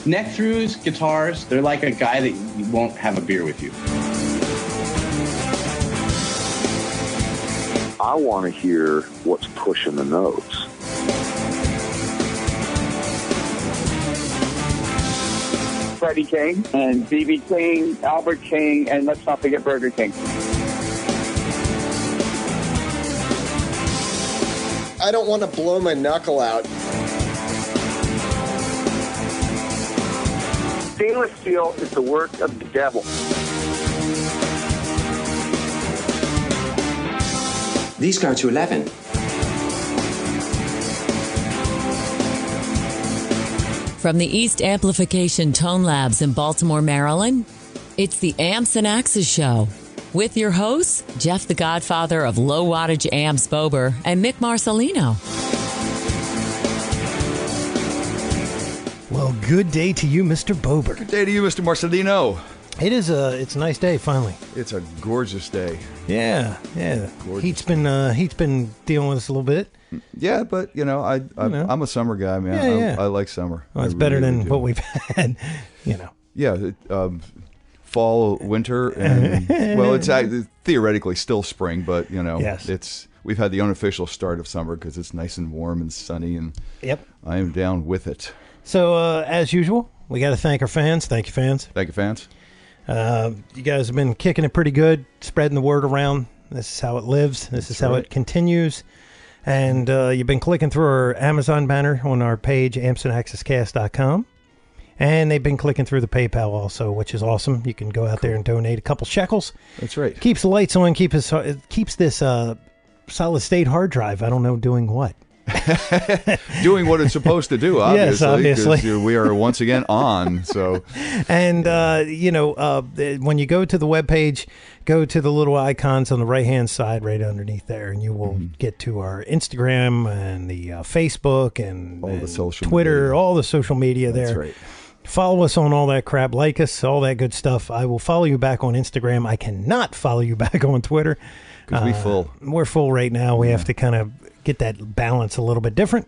Neck-throughs, guitars, they're like a guy that won't have a beer with you. I want to hear what's pushing the notes. Freddie King and B.B. King, Albert King, and let's not forget Burger King. I don't want to blow my knuckle out. Stainless steel is the work of the devil. These go to 11. From the East Amplification Tone Labs in Baltimore, Maryland, it's the Amps and Axes Show with your hosts, Jeff the Godfather of Low Wattage Amps Bober and Mick Marcelino. Well, good day to you, Mr. Bober. Good day to you, Mr. Marcelino. It's a nice day, finally. It's a gorgeous day. Yeah. Gorgeous. Heat's been dealing with us a a little bit. Yeah, but I'm a summer guy, man. I like summer. Well, it's better than what we've had, Yeah, fall, winter, and well, it's theoretically still spring, but yes. We've had the unofficial start of summer because it's nice and warm and sunny, and yep, I am down with it. So as usual, we got to thank our fans. Thank you, fans. Thank you, fans. You guys have been kicking it pretty good, spreading the word around. This is how it lives. This is how it continues. And you've been clicking through our Amazon banner on our page, ampsandaxescast.com. And they've been clicking through the PayPal also, which is awesome. You can go out there and donate a couple shekels. That's right. Keeps the lights on, keeps this solid state hard drive. I don't know doing what. Doing what it's supposed to do, obviously. Yes, obviously. 'Cause we are once again on. So, and when you go to the webpage, go to the little icons on the right-hand side, right underneath there, and you will get to our Instagram and the Facebook and all the social Twitter, media. all the social media there. That's right. Follow us on all that crap. Like us, all that good stuff. I will follow you back on Instagram. I cannot follow you back on Twitter. Because we're full right now. We have to kind of get that balance a little bit different.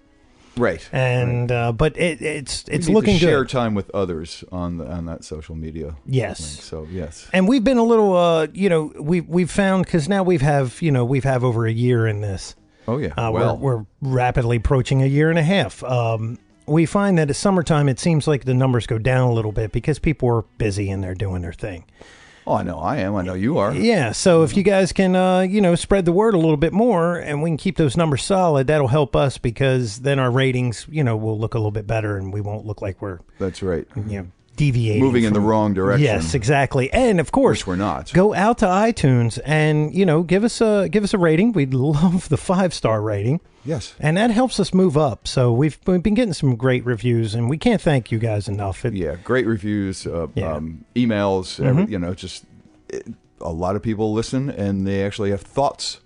Right. And but it's we need looking to share good. time with others on that social media. Yes. Thing. So yes. And we've been a little we've found, because now we've have over a year in this. Oh yeah. We're rapidly approaching a year and a half. We find that at summertime it seems like the numbers go down a little bit because people are busy and they're doing their thing. Oh, I know I am. I know you are. Yeah, so if you guys can, spread the word a little bit more and we can keep those numbers solid, that'll help us, because then our ratings, will look a little bit better and we won't look like we're... That's right. Deviating. Moving in the wrong direction. Yes, exactly. And, of course... Which we're not. Go out to iTunes and, give us a rating. We'd love the 5-star rating. Yes. And that helps us move up. So we've been getting some great reviews, and we can't thank you guys enough. Great reviews, emails, a lot of people listen, and they actually have thoughts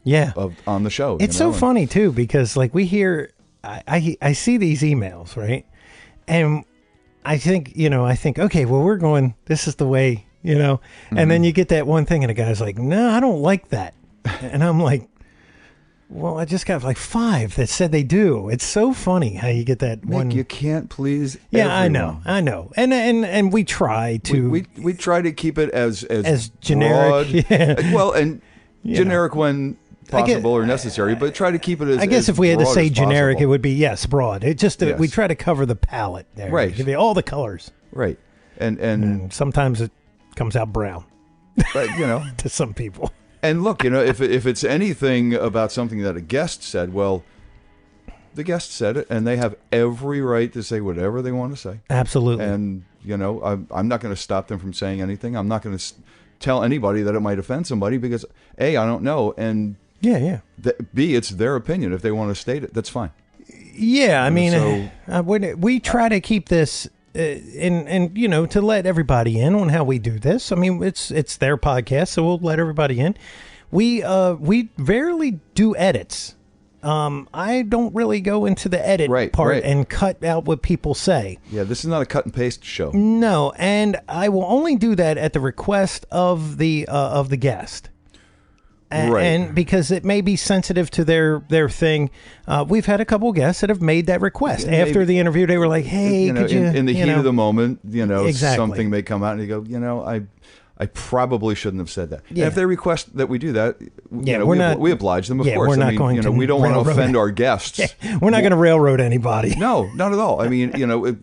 on the show. It's so funny, too, because we hear, I see these emails, right? And I think, okay, well, we're going, this is the way, and then you get that one thing, and a guy's like, no, I don't like that. And I'm like, well, I just got 5 that said they do. It's so funny how you get that Mick, one. You can't please everyone. everyone. I know. And we try to. We try to keep it as generic. Broad, well, and generic when possible or necessary, but try to keep it as I guess as if we had to broad say as generic, possible. it would be, broad. It just, we try to cover the palette there. Right. Give you all the colors. Right. And sometimes it comes out brown. But, to some people. And look, if it's anything about something that a guest said, well, the guest said it, and they have every right to say whatever they want to say. Absolutely. And, I'm not going to stop them from saying anything. I'm not going to tell anybody that it might offend somebody because, A, I don't know, and B, it's their opinion. If they want to state it, that's fine. Yeah, I mean, we try to keep this... and to let everybody in on how we do this. I mean, it's their podcast, so we'll let everybody in. We rarely do edits. I don't really go into the edit part and cut out what people say. Yeah, this is not a cut and paste show. No, and I will only do that at the request of the guest. And because it may be sensitive to their thing. We've had a couple guests that have made that request. After the interview, they were like, hey, could you... In the heat of the moment, exactly. something may come out and you go, I probably shouldn't have said that. Yeah. And if they request that we do that, we oblige them, of course. We're not going to we don't want to offend our guests. We're not going to railroad anybody. No, not at all. I mean,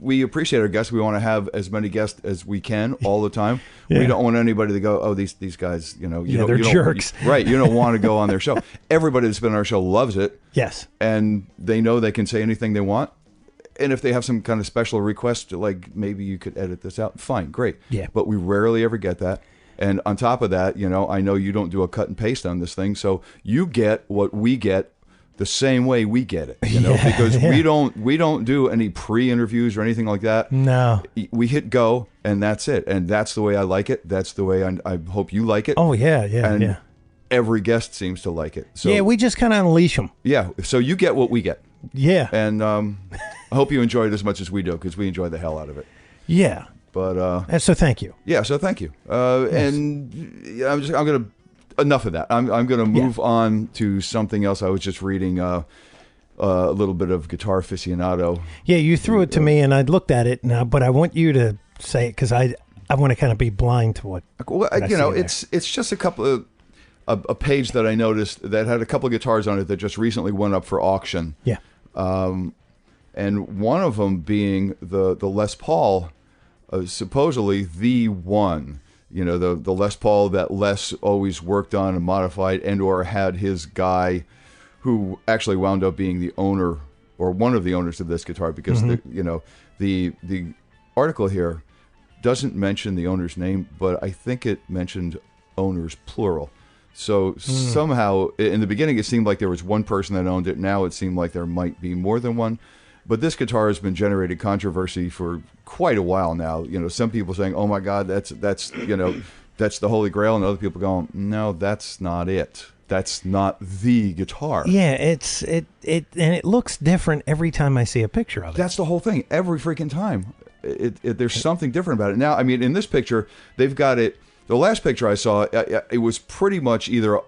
we appreciate our guests. We want to have as many guests as we can all the time. Yeah. We don't want anybody to go, oh, these guys, they're jerks. Right. You don't want to go on their show. Everybody that's been on our show loves it. Yes. And they know they can say anything they want. And if they have some kind of special request, like maybe you could edit this out, fine, great. Yeah. But we rarely ever get that. And on top of that, I know you don't do a cut and paste on this thing, so you get what we get the same way we get it. Because we don't do any pre-interviews or anything like that. No. We hit go, and that's it. And that's the way I like it. That's the way I hope you like it. Oh yeah. And every guest seems to like it. So we just kind of unleash them. Yeah. So you get what we get. Yeah. And I hope you enjoy it as much as we do, because we enjoy the hell out of it. Yeah. But and so thank you. Yeah, so thank you. And I'm gonna enough of that. I'm gonna move on to something else. I was just reading a little bit of Guitar Aficionado. Yeah, you threw it to me, and I looked at it now, but I want you to say it because I want to kind of be blind to what. Well, it's just a couple of a page that I noticed that had a couple of guitars on it that just recently went up for auction. Yeah. And one of them being the Les Paul, supposedly the one, the Les Paul that Les always worked on and modified, and or had his guy who actually wound up being the owner or one of the owners of this guitar, because the article here doesn't mention the owner's name, but I think it mentioned owners plural. So somehow in the beginning it seemed like there was one person that owned it. Now it seemed like there might be more than one. But this guitar has been generating controversy for quite a while now. Some people saying, "Oh my God, that's the Holy Grail," and other people going, "No, that's not it. That's not the guitar." Yeah, and it looks different every time I see a picture of it. That's the whole thing. Every freaking time, there's something different about it. Now, I mean, in this picture, they've got it. The last picture I saw, it was pretty much either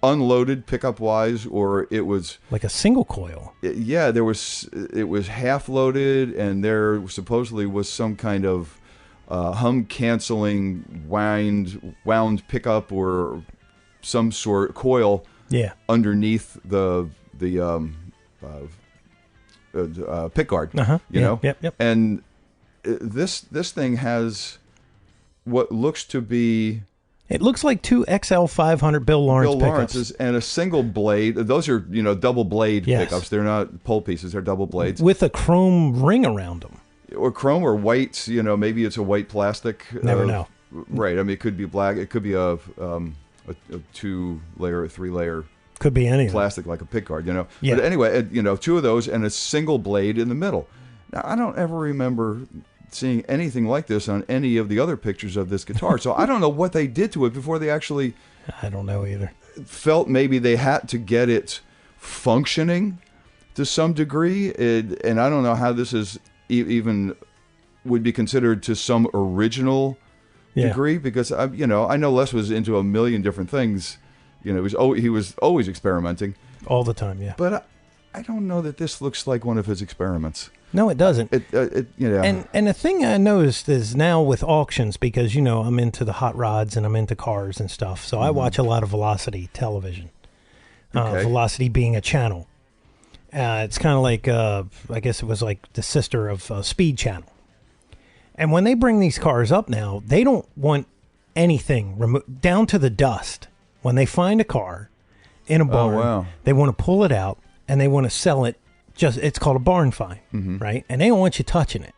unloaded pickup wise, or it was like a single coil. It was half loaded, and there supposedly was some kind of hum canceling wound pickup or some sort coil underneath the pick guard. Yep. And this thing has what looks to be... It looks like two XL 500 Bill Lawrence pickups. And a single blade. Those are, double blade pickups. They're not pole pieces. They're double blades. With a chrome ring around them. Or chrome or white. Maybe it's a white plastic. Never know. Right. I mean, it could be black. It could be a 2-layer, a 3-layer. Could be anything. Plastic like a pickguard, Yeah. But anyway, two of those and a single blade in the middle. Now, I don't ever remember seeing anything like this on any of the other pictures of this guitar. So I don't know what they did to it before they actually... I don't know either. Felt maybe they had to get it functioning to some degree. And I don't know how this is even would be considered to some original degree, because I know Les was into a million different things. He was always experimenting all the time. Yeah, but I don't know that this looks like one of his experiments. No, it doesn't. And the thing I noticed is now with auctions, because I'm into the hot rods and I'm into cars and stuff, so I watch a lot of Velocity television. Velocity being a channel. It's kind of like I guess it was like the sister of Speed Channel. And when they bring these cars up now, they don't want anything down to the dust. When they find a car in a barn, they want to pull it out and they want to sell it. It's called a barn find, right? And they don't want you touching it.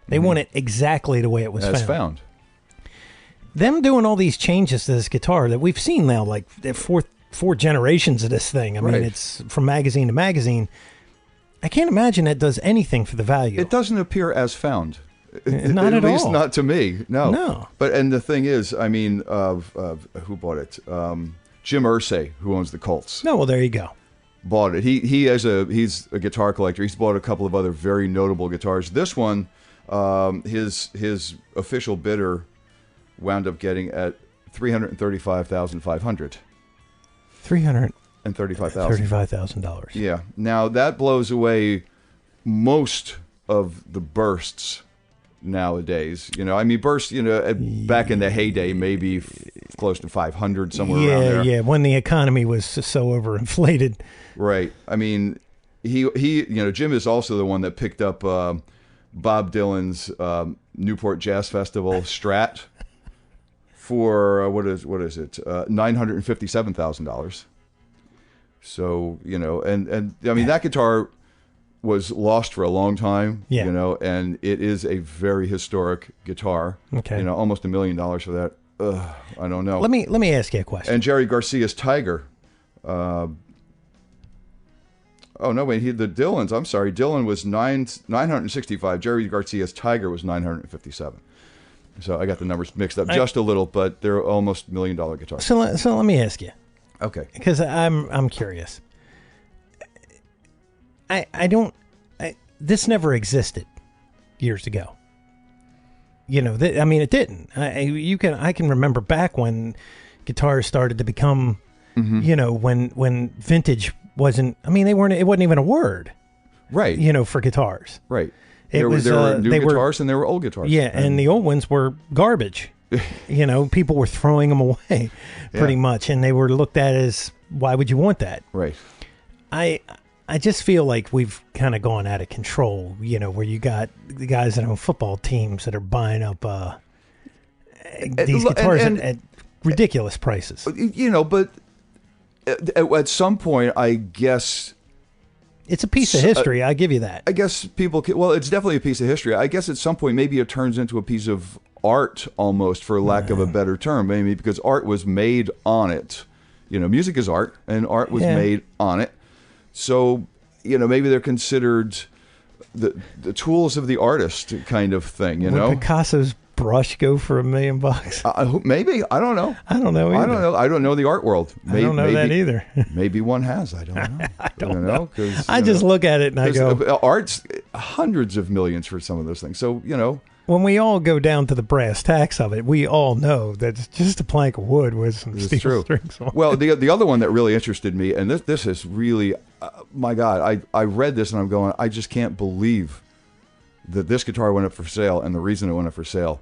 They want it exactly the way it was found. Them doing all these changes to this guitar that we've seen now, like four generations of this thing. I mean, it's from magazine to magazine. I can't imagine that does anything for the value. It doesn't appear as found. Not at all. At least not to me. No. And the thing is, I mean, who bought it? Jim Irsay, who owns the Colts. No, well, there you go. Bought it. He's a guitar collector. He's bought a couple of other very notable guitars. This one, his official bidder wound up getting at $335,500. $335,000. Yeah. Now that blows away most of the bursts nowadays. You know, I mean, bursts, you know, back in the heyday, maybe close to 500, somewhere around there. Yeah, when the economy was so overinflated. Right. I mean, he, you know, Jim is also the one that picked up Bob Dylan's Newport Jazz Festival Strat for what is it? $957,000. So, you know, and I mean, that guitar was lost for a long time, you know, and it is a very historic guitar. Okay. You know, almost $1 million for that. I don't know. Let me ask you a question. And Jerry Garcia's Tiger. Oh no, wait, the Dylans. I'm sorry, Dylan was 965. Jerry Garcia's Tiger was 957. So I got the numbers mixed up just a little, but they're almost $1 million guitars. So let me ask you. Okay. Because I'm curious. This never existed years ago. You know, I mean, it didn't. I can remember back when guitars started to become, you know, when vintage wasn't. I mean, it wasn't even a word, right? You know, for guitars, right? There were new guitars and there were old guitars. Yeah, and the old ones were garbage. You know, people were throwing them away, pretty much, and they were looked at as, why would you want that? Right. I just feel like we've kind of gone out of control, you know, where you got the guys that own football teams that are buying up these guitars at ridiculous prices. You know, but at some point, I guess... It's a piece of history, I give you that. I guess it's definitely a piece of history. I guess at some point, maybe it turns into a piece of art almost, for lack of a better term, maybe because art was made on it. You know, music is art, and art was made on it. So, you know, maybe they're considered the tools of the artist kind of thing, you know? Would Picasso's brush go for $1 million? Maybe. I don't know. I don't know either. I don't know the art world. I don't know that either. Maybe one has. I don't know. I don't know. I just look at it and I go... Art's hundreds of millions for some of those things. So, you know... When we all go down to the brass tacks of it, we all know that it's just a plank of wood with some steel strings on. Well, the other one that really interested me, and this is really, my God, I read this and I'm going, I just can't believe that this guitar went up for sale, and the reason it went up for sale.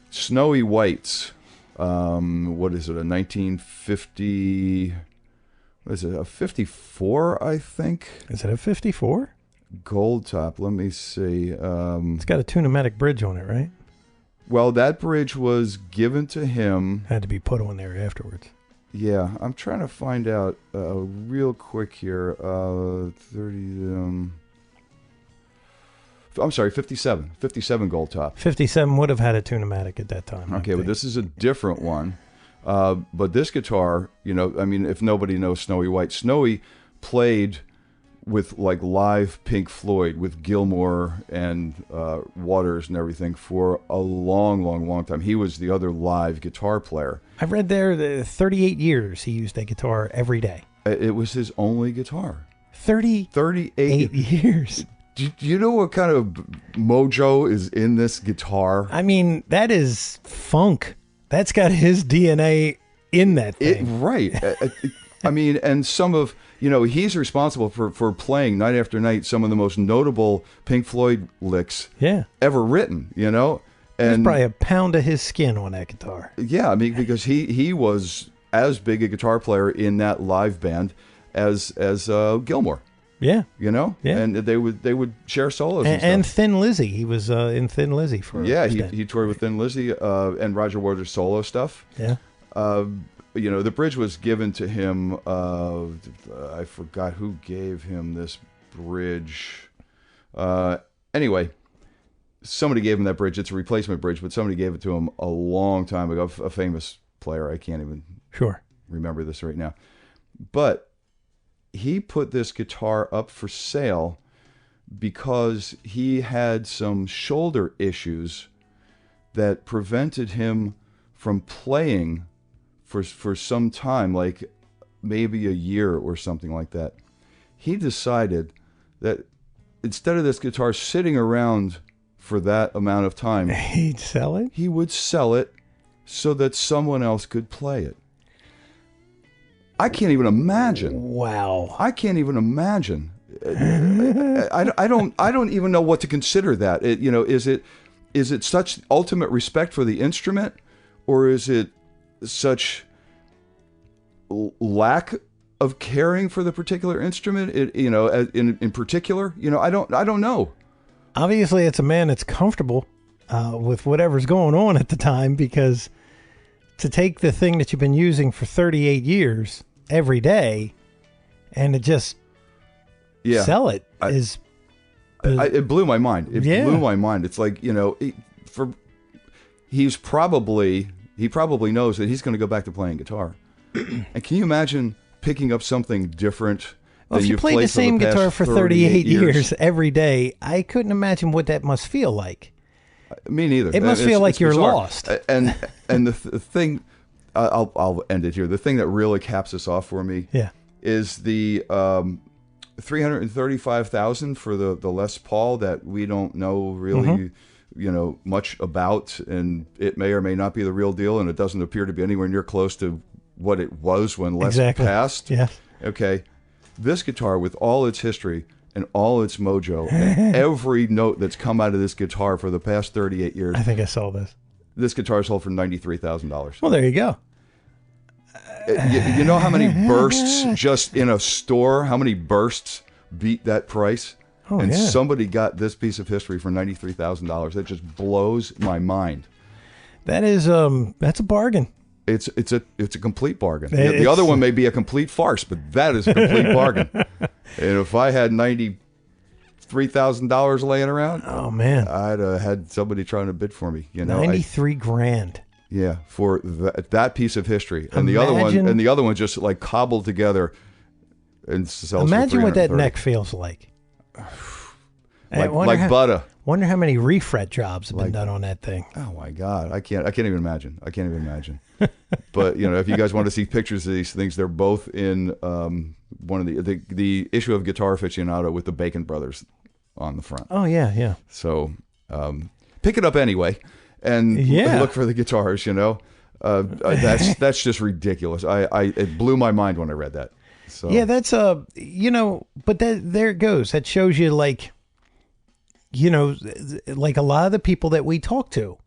Snowy White's, what is it, a 1950, what is it, a 54, I think? Is it a 54? Gold top. Let me see. It's got a tunematic bridge on it, right? Well, that bridge was given to him. Had to be put on there afterwards. Yeah, I'm trying to find out real quick here. 30. I'm sorry, 57. 57 gold top. 57 would have had a tunematic at that time. Okay, but this is a different one. But this guitar, you know, I mean, if nobody knows Snowy White, Snowy played with like live Pink Floyd with Gilmour and Waters and everything for a long time. He was the other live guitar player. I read there 38 years he used that guitar every day. It was his only guitar. 38 years. Do you know what kind of mojo is in this guitar? I mean, that is funk. That's got his DNA in that thing. Right. I mean, and some of... You know, he's responsible for playing night after night some of the most notable Pink Floyd licks ever written, you know? And there's probably a pound of his skin on that guitar. Yeah, I mean, because he was as big a guitar player in that live band as Gilmour. Yeah. You know? Yeah. And they would share solos and stuff. And Thin Lizzy. He was in Thin Lizzy for he toured with Thin Lizzy and Roger Waters' solo stuff. Yeah. You know, the bridge was given to him. I forgot who gave him this bridge. Anyway, somebody gave him that bridge. It's a replacement bridge, but somebody gave it to him a long time ago. A famous player. I can't even remember this right now. But he put this guitar up for sale because he had some shoulder issues that prevented him from playing for some time, like maybe a year or something like that. He decided that instead of this guitar sitting around for that amount of time, he'd sell it? He would sell it so that someone else could play it. I can't even imagine. Wow. I can't even imagine. I don't even know what to consider that. Is it such ultimate respect for the instrument, or is it such lack of caring for the particular instrument? In particular, I don't know. Obviously, it's a man that's comfortable with whatever's going on at the time, because to take the thing that you've been using for 38 years every day and to just sell it it blew my mind. It blew my mind. It's like, he probably knows that he's going to go back to playing guitar. And can you imagine picking up something different? Well, if you played the same guitar for 38 years every day, I couldn't imagine what that must feel like. Me neither. It must feel like you're bizarre. lost. And the thing, I'll end it here. The thing that really caps this off for me is the $335,000 for the Les Paul that we don't know really, much about, and it may or may not be the real deal, and it doesn't appear to be anywhere near close to what it was when Les passed. Yeah. Okay. This guitar, with all its history and all its mojo, and every note that's come out of this guitar for the past 38 years. I think I saw this. This guitar sold for $93,000. Well, there you go. You know how many bursts just in a store, how many bursts beat that price? Oh, and yeah. somebody got this piece of history for $93,000. That just blows my mind. That is, that's a bargain. It's a complete bargain. The other one may be a complete farce, but that is a complete bargain. And if I had $93,000 laying around, oh man, I'd had somebody trying to bid for me. $93,000. Yeah, for that piece of history, and the other one just like cobbled together and sells. Imagine for what that $330,000. neck feels like. like butter. Wonder how many refret jobs have been done on that thing. Oh my God, I can't even imagine. But if you guys want to see pictures of these things, they're both in one of the issue of Guitar Aficionado with the Bacon Brothers on the front. Oh yeah. So pick it up anyway, and look for the guitars. That's just ridiculous. It blew my mind when I read that. So yeah, that's but there it goes. That shows you like a lot of the people that we talk to,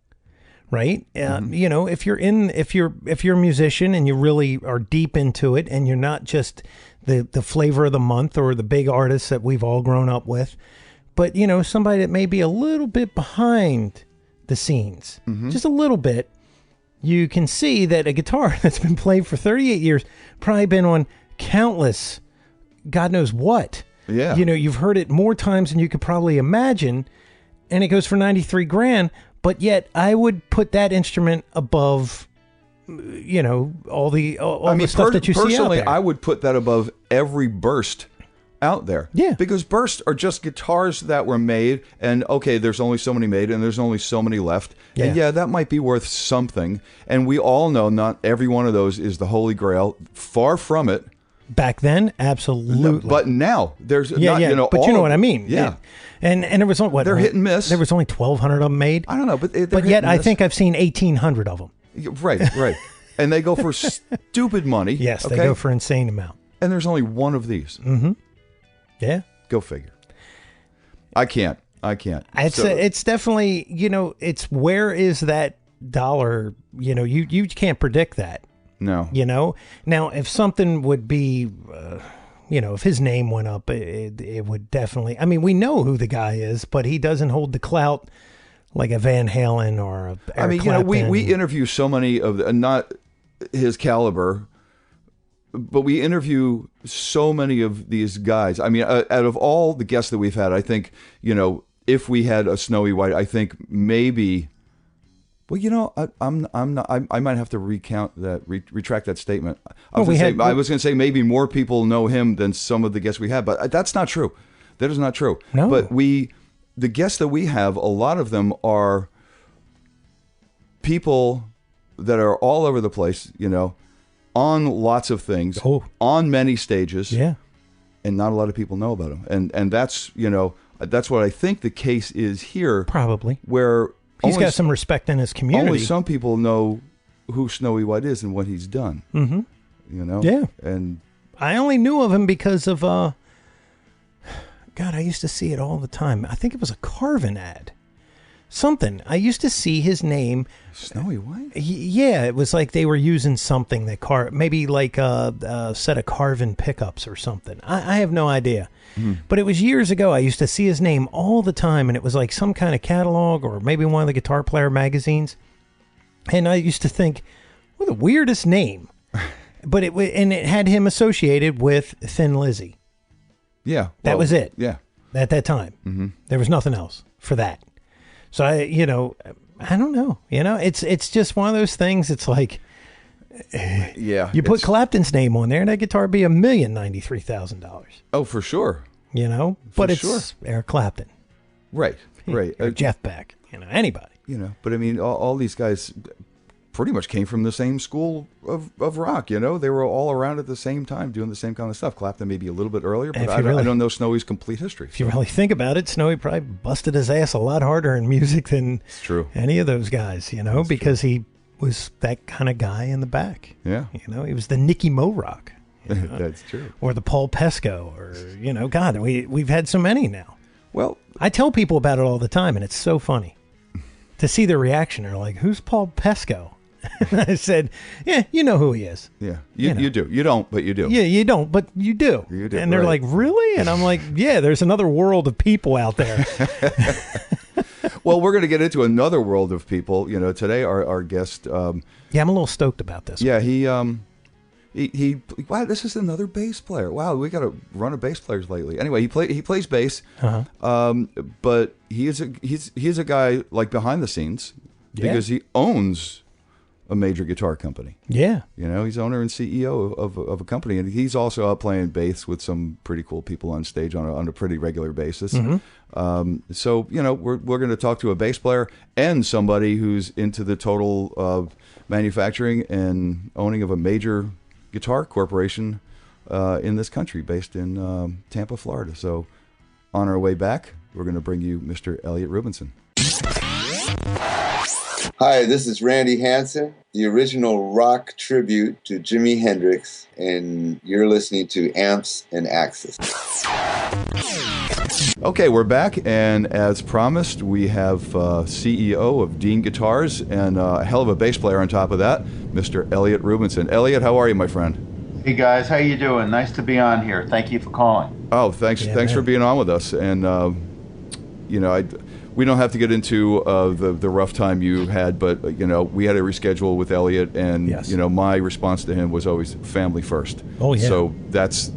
right? If you're a musician and you really are deep into it, and you're not just the flavor of the month or the big artists that we've all grown up with, but somebody that may be a little bit behind the scenes, just a little bit, you can see that a guitar that's been played for 38 years, probably been on countless, God knows what. Yeah. You've heard it more times than you could probably imagine, and it goes for $93,000. But yet, I would put that instrument above, all the stuff that you see out personally, there. I would put that above every burst out there. Yeah. Because bursts are just guitars that were made, and okay, there's only so many made, and there's only so many left. Yeah. And that might be worth something. And we all know not every one of those is the Holy Grail. Far from it. Back then, absolutely. But now there's But you know what I mean. Yeah. And there was what they're hit and miss. There was only 1,200 of them made. I don't know, but yet I think I've seen 1,800 of them. Right. And they go for stupid money. Yes, they go for insane amount. And there's only one of these. Mm-hmm. Yeah. Go figure. I can't. It's definitely, it's where is that dollar? You can't predict that. No. Now if something would be, if his name went up, it would definitely. I mean, we know who the guy is, but he doesn't hold the clout like a Van Halen or a Eric Clapton. we interview so many of not his caliber, but we interview so many of these guys. I mean, out of all the guests that we've had, I think, if we had a Snowy White, I think maybe. Well, I'm not. I might have to retract that statement. I was going to say maybe more people know him than some of the guests we have, but that's not true. That is not true. No. But the guests that we have, a lot of them are people that are all over the place. On lots of things, on many stages. Yeah. And not a lot of people know about them, and that's that's what I think the case is here. Probably where. He's got some respect in his community. Only some people know who Snowy White is and what he's done. Mm-hmm. Yeah. And I only knew of him because of, God, I used to see it all the time. I think it was a Carvin ad. Something. I used to see his name. Snowy White? Yeah, it was like they were using something that maybe like a set of Carvin pickups or something. I have no idea. But it was years ago. I used to see his name all the time, and it was like some kind of catalog or maybe one of the Guitar Player magazines. And I used to think, what the weirdest name. But it had him associated with Thin Lizzy. Yeah. That was it. Yeah. At that time. There was nothing else for that. So I don't know. It's just one of those things. It's like, yeah, you put Clapton's name on there, and that guitar would be $1,093,000. Oh, for sure. But it's Eric Clapton, right? Or Jeff Beck. Anybody. But I mean, all these guys pretty much came from the same school of rock. They were all around at the same time doing the same kind of stuff. Clapton maybe a little bit earlier, but I don't know Snowy's complete history. If you really think about it, Snowy probably busted his ass a lot harder in music than any of those guys, because he was that kind of guy in the back. Yeah. He was the Nicky Morock. That's true. Or the Paul Pesco, or, God, we've had so many now. Well, I tell people about it all the time, and it's so funny to see their reaction. They're like, who's Paul Pesco? And I said, yeah, you know who he is. Yeah, you do. You don't, but you do. Yeah, you don't, but you do. You do. And they're like, really? And I'm like, yeah, there's another world of people out there. Well, we're going to get into another world of people. Today our guest. Yeah, I'm a little stoked about this. Yeah, he wow, this is another bass player. Wow, we got a run of bass players lately. Anyway, he plays bass, but he's a guy like behind the scenes because he owns a major guitar company. Yeah, he's owner and CEO of a company, and he's also out playing bass with some pretty cool people on stage on a pretty regular basis. So we're going to talk to a bass player and somebody who's into the total of manufacturing and owning of a major guitar corporation in this country, based in Tampa, Florida. So on our way back, we're going to bring you Mr. Elliott Rubinson. Hi, this is Randy Hansen, the original rock tribute to Jimi Hendrix, and you're listening to Amps and Axis. Okay, we're back, and as promised, we have CEO of Dean Guitars and a hell of a bass player on top of that, Mr. Elliott Rubinson. Elliott, how are you, my friend? Hey guys, how you doing? Nice to be on here. Thank you for calling. Oh, thanks for being on with us. And we don't have to get into the rough time you had, but we had to reschedule with Elliott, and my response to him was always family first. Oh yeah. So that's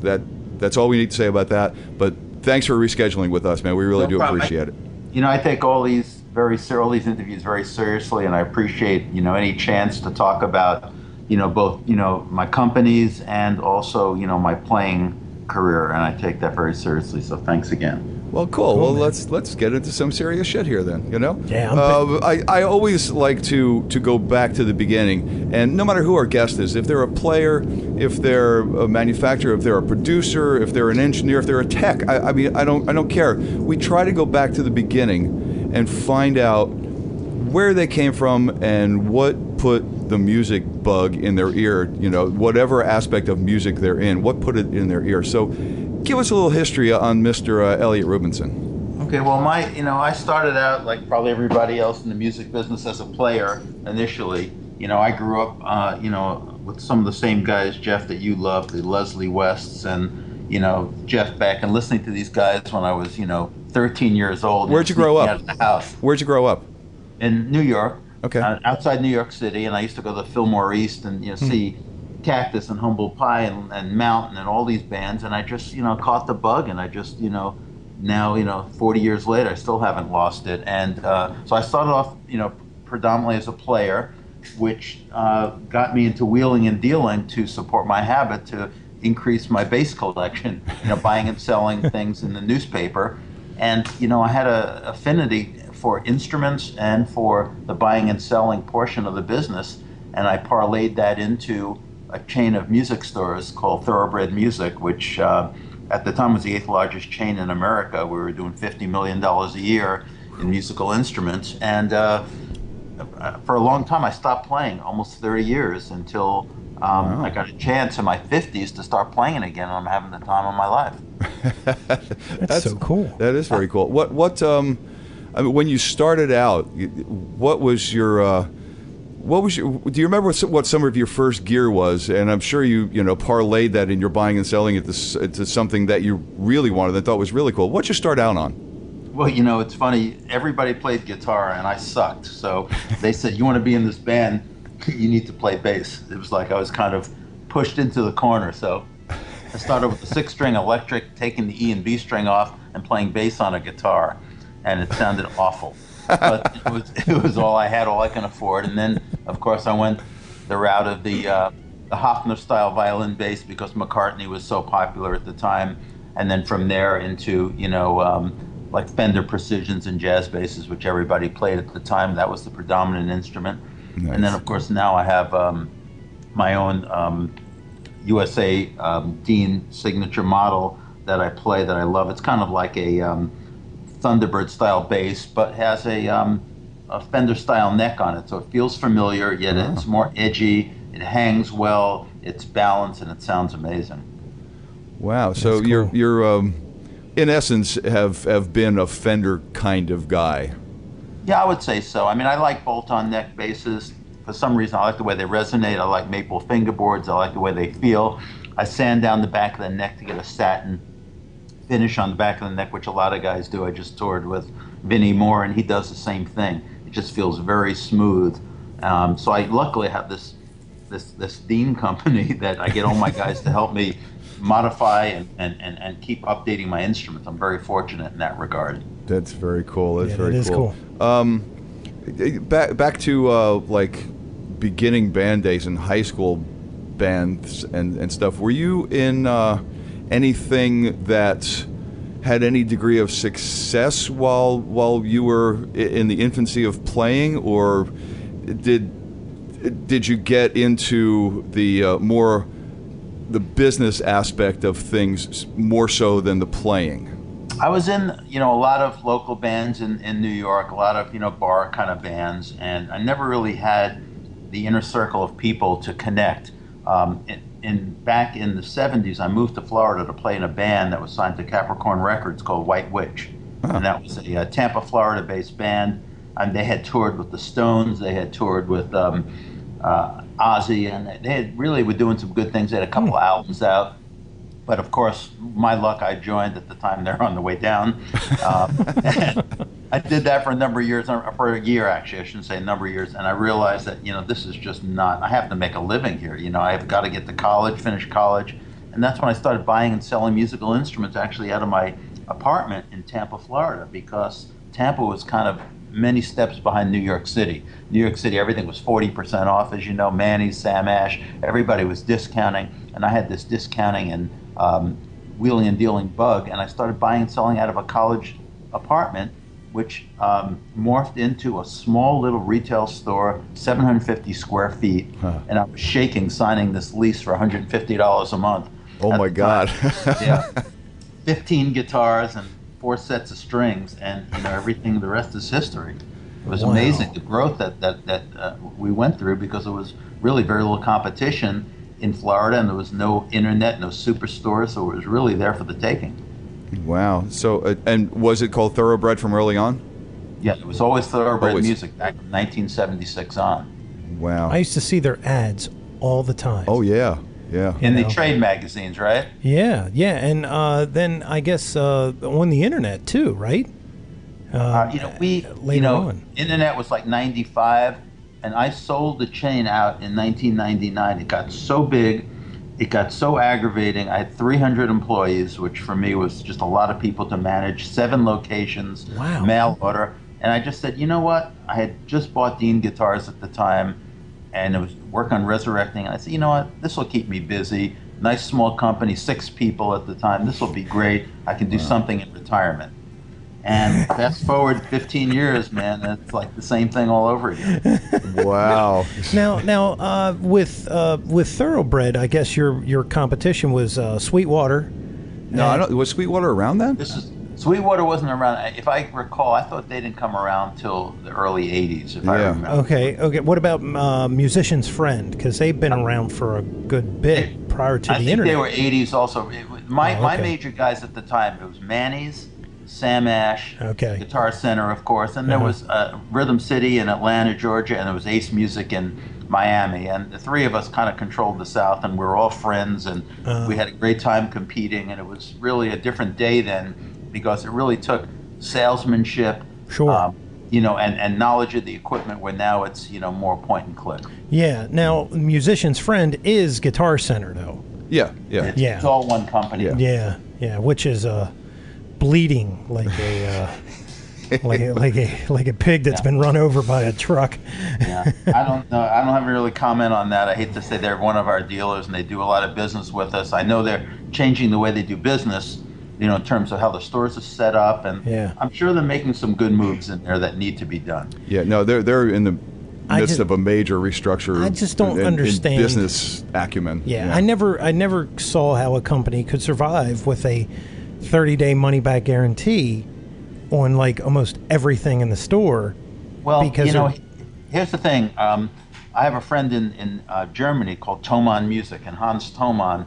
all we need to say about that. But thanks for rescheduling with us, man. We really do appreciate it. I take all these interviews very seriously, and I appreciate any chance to talk about both my companies and also my playing career, and I take that very seriously. So thanks again. Well, cool. Well, man. let's get into some serious shit here then. Yeah. I always like to go back to the beginning, and no matter who our guest is, if they're a player, if they're a manufacturer, if they're a producer, if they're an engineer, if they're a tech, I mean, I don't care. We try to go back to the beginning and find out where they came from and what put the music bug in their ear. Whatever aspect of music they're in, what put it in their ear. So, give us a little history on Mr. Elliott Rubinson. Okay, well, I started out like probably everybody else in the music business as a player initially. I grew up, with some of the same guys, Jeff, that you love, the Leslie Wests and, Jeff Beck, and listening to these guys when I was, 13 years old. Where'd you grow up? Out of the house. Where'd you grow up? In New York. Okay. Outside New York City, and I used to go to Fillmore East and, see Cactus and Humble Pie and Mountain and all these bands, and I just caught the bug, and I just now 40 years later I still haven't lost it, and so I started off predominantly as a player, which got me into wheeling and dealing to support my habit to increase my bass collection, buying and selling things in the newspaper, and I had a affinity for instruments and for the buying and selling portion of the business, and I parlayed that into a chain of music stores called Thoroughbred Music, which at the time was the 8th largest chain in America. We were doing $50 million a year in musical instruments. And for a long time, I stopped playing, almost 30 years, until I got a chance in my 50s to start playing it again, and I'm having the time of my life. That's so cool. That is very cool. I mean, when you started out, what was your do you remember what some of your first gear was? And I'm sure you parlayed that in your buying and selling it to something that you really wanted and thought was really cool. What'd you start out on? Well, it's funny. Everybody played guitar, and I sucked. So they said, you want to be in this band, you need to play bass. It was like I was kind of pushed into the corner. So I started with a 6-string electric, taking the E and B string off and playing bass on a guitar. And it sounded awful. But it was all I had, all I can afford. And then, of course, I went the route of the Hofner-style violin bass because McCartney was so popular at the time. And then from there into, like Fender Precisions and jazz basses, which everybody played at the time. That was the predominant instrument. Nice. And then, of course, now I have my own USA Dean signature model that I play that I love. It's kind of like a Thunderbird-style bass, but has a Fender-style neck on it, so it feels familiar, yet it's more edgy, it hangs well, it's balanced, and it sounds amazing. Wow, so cool. you're in essence, have been a Fender kind of guy. Yeah, I would say so. I mean, I like bolt-on neck basses. For some reason, I like the way they resonate. I like maple fingerboards. I like the way they feel. I sand down the back of the neck to get a satin finish on the back of the neck, which a lot of guys do. I just toured with Vinnie Moore, and he does the same thing. It just feels very smooth. So I luckily have this Dean company that I get all my guys to help me modify and keep updating my instruments. I'm very fortunate in that regard. That's very cool. That's very that is cool. Back to like beginning band days in high school bands and stuff. Were you in anything that had any degree of success while you were in the infancy of playing, or did you get into the more the business aspect of things more so than the playing? I was in, a lot of local bands in New York, a lot of, bar kind of bands, and I never really had the inner circle of people to connect. Back in the 70s, I moved to Florida to play in a band that was signed to Capricorn Records called White Witch. And that was a Tampa, Florida-based band. And they had toured with the Stones, they had toured with Ozzy, and they had really were doing some good things. They had a couple albums out. But of course, my luck, I joined at the time they're on the way down. And I did that for a number of years, for a year actually, I shouldn't say a number of years, and I realized that, this is just not, I have to make a living here. I've got to get to college, finish college, and that's when I started buying and selling musical instruments actually out of my apartment in Tampa, Florida, because Tampa was kind of many steps behind New York City. New York City, everything was 40% off, as you know, Manny's, Sam Ash, everybody was discounting, and I had this discounting and wheeling and dealing bug, and I started buying and selling out of a college apartment, which morphed into a small little retail store, 750 square feet, and I was shaking signing this lease for $150 a month. Oh my God. Yeah, 15 guitars and 4 sets of strings, and everything, the rest is history. It was amazing, the growth that we went through, because it was really very little competition in Florida, and there was no internet, no superstore, so it was really there for the taking. Wow. So, and was it called Thoroughbred from early on? Yeah, it was always Thoroughbred music back from 1976 on. Wow. I used to see their ads all the time. Oh, yeah. Yeah. In the trade magazines, right? Yeah, and then I guess on the internet too, right? Later on. Internet was like 95, and I sold the chain out in 1999. It got so big, it got so aggravating. I had 300 employees, which for me was just a lot of people to manage, 7 locations, mail order. And I just said, you know what? I had just bought Dean guitars at the time, and it was work on resurrecting. And I said, you know what? This will keep me busy. Nice small company, 6 people at the time. This will be great. I can do something in retirement. And fast forward 15 years, man, it's like the same thing all over again. Wow. Now, with Thoroughbred, I guess your competition was Sweetwater. No, I don't. Was Sweetwater around then? This is Sweetwater wasn't around. If I recall, I thought they didn't come around till the early '80s. If I remember. Okay. What about Musician's Friend? Because they've been around for a good bit prior to the internet. They were '80s also. My major guys at the time, it was Manny's, Sam Ash, Guitar Center, of course, and there was Rhythm City in Atlanta, Georgia, and there was Ace Music in Miami, and the three of us kind of controlled the South, and we were all friends, and we had a great time competing, and it was really a different day then, because it really took salesmanship, and knowledge of the equipment, where now it's more point and click. Yeah. Now, Musician's Friend is Guitar Center, though. Yeah. It's all one company. Yeah. Which is bleeding like a like a pig that's been run over by a truck. Yeah, I don't know. I don't have really comment on that. I hate to say they're one of our dealers and they do a lot of business with us. I know they're changing the way they do business, in terms of how the stores are set up, and I'm sure they're making some good moves in there that need to be done. Yeah, no, they're in the midst of a major restructure. I just don't understand in business acumen. Yeah, I never saw how a company could survive with a 30-day money-back guarantee on like almost everything in the store. Well, because here's the thing. I have a friend in Germany called Thomann Music, and Hans Thomann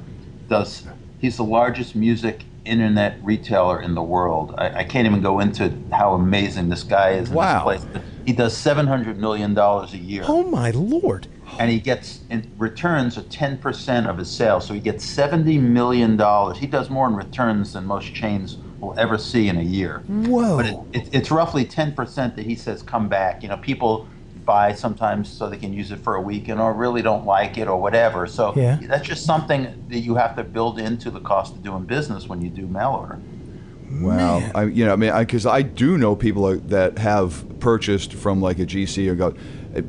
he's the largest music internet retailer in the world. I can't even go into how amazing this guy is in this place. But he does $700 million a year. Oh my Lord. And he gets in returns of 10% of his sales. So he gets $70 million. He does more in returns than most chains will ever see in a year. Whoa. But it's roughly 10% that he says come back. People buy sometimes so they can use it for a weekend or really don't like it or whatever. So that's just something that you have to build into the cost of doing business when you do mail order. Wow. Because I do know people that have purchased from like a GC or go,